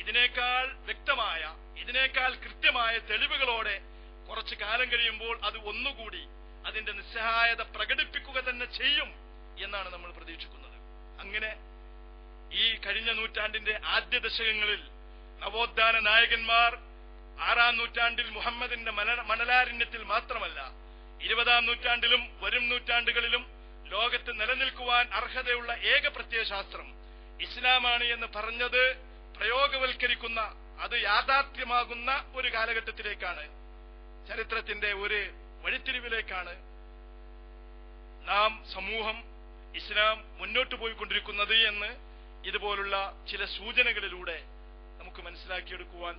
ഇതിനേക്കാൾ വ്യക്തമായ, ഇതിനേക്കാൾ കൃത്യമായ തെളിവുകളോടെ കുറച്ചു കാലം കഴിയുമ്പോൾ അത് ഒന്നുകൂടി അതിന്റെ നിസ്സഹായത പ്രകടിപ്പിക്കുക തന്നെ ചെയ്യും എന്നാണ് നമ്മൾ പ്രതീക്ഷിക്കുന്നത്. അങ്ങനെ ഈ കഴിഞ്ഞ നൂറ്റാണ്ടിന്റെ ആദ്യ ദശകങ്ങളിൽ നവോത്ഥാന നായകന്മാർ 6-ാം നൂറ്റാണ്ടിൽ മുഹമ്മദിന്റെ മണലാരണ്യത്തിൽ മാത്രമല്ല 20-ാം നൂറ്റാണ്ടിലും വരും നൂറ്റാണ്ടുകളിലും ലോകത്ത് നിലനിൽക്കുവാൻ അർഹതയുള്ള ഏക പ്രത്യയശാസ്ത്രം ഇസ്ലാമാണ് എന്ന് പറഞ്ഞത് പ്രയോഗവൽക്കരിക്കുന്ന, അത് യാഥാർത്ഥ്യമാകുന്ന ഒരു കാലഘട്ടത്തിലേക്കാണ്, ചരിത്രത്തിന്റെ ഒരു വഴിത്തിരിവിലേക്കാണ് നാം സമൂഹം, ഇസ്ലാം മുന്നോട്ട് പോയിക്കൊണ്ടിരിക്കുന്നത് എന്ന് ഇതുപോലുള്ള ചില സൂചനകളിലൂടെ നമുക്ക് മനസ്സിലാക്കിയെടുക്കുവാൻ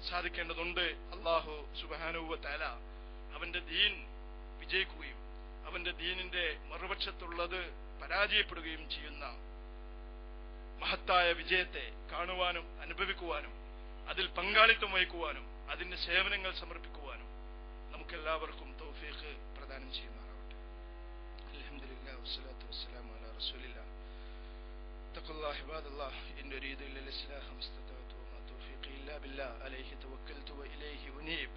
സാധിക്കേണ്ടതുണ്ട്. അല്ലാഹു സുബ്ഹാനഹു വ തആല അവന്റെ ദീൻ വിജയിക്കുകയും അവന്റെ ദീനിന്റെ മറുപക്ഷത്തുള്ളത് പരാജയപ്പെടുകയും ചെയ്യുന്ന മഹത്തായ വിജയത്തെ കാണുവാനും അനുഭവിക്കുവാനും അതിൽ പങ്കാളിത്തം വഹിക്കുവാനും അതിന്റെ സേവനങ്ങൾ സമർപ്പിക്കുവാനും നമുക്കെല്ലാവർക്കും തൗഫീഖ് പ്രദാനം ചെയ്യുമാറാവട്ടെ. അൽഹംദുലില്ലാഹി വസ്സലാത്തു വസ്സലാമു അലാ റസൂലില്ലാഹ്. തഖ്വല്ലാഹി ഇബാദല്ലാഹ്. ഇൻ ഉരീദു ഇല്ലൽ ഇസ്ലാഹ മസ്തതഅതു വമാ തൗഫീഖി ഇല്ലാ ബില്ലാഹ് അലൈഹി തവക്കൽതു വഇലൈഹി ഉനീബ്.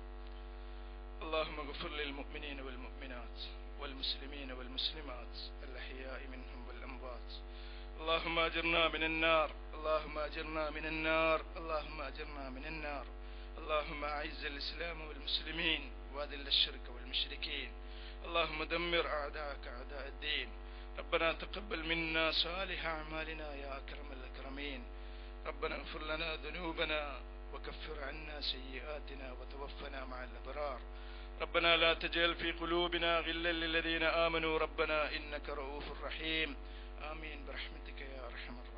اللهم اغفر للمؤمنين والمؤمنات والمسلمين والمسلمات الأحياء منهم والأموات. اللهم أجرنا من النار، اللهم أجرنا من النار، اللهم أجرنا من النار. اللهم أعز الإسلام والمسلمين وأذل الشرك والمشركين. اللهم دمر أعداءك أعداء الدين. ربنا تقبل منا صالح أعمالنا يا أكرم الأكرمين. ربنا اغفر لنا ذنوبنا وكفر عنا سيئاتنا وتوفنا مع الأبرار. ربنا لا تجعل في قلوبنا غلا للذين آمنوا ربنا إنك رؤوف رحيم. آمين برحمتك يا أرحم الراحمين.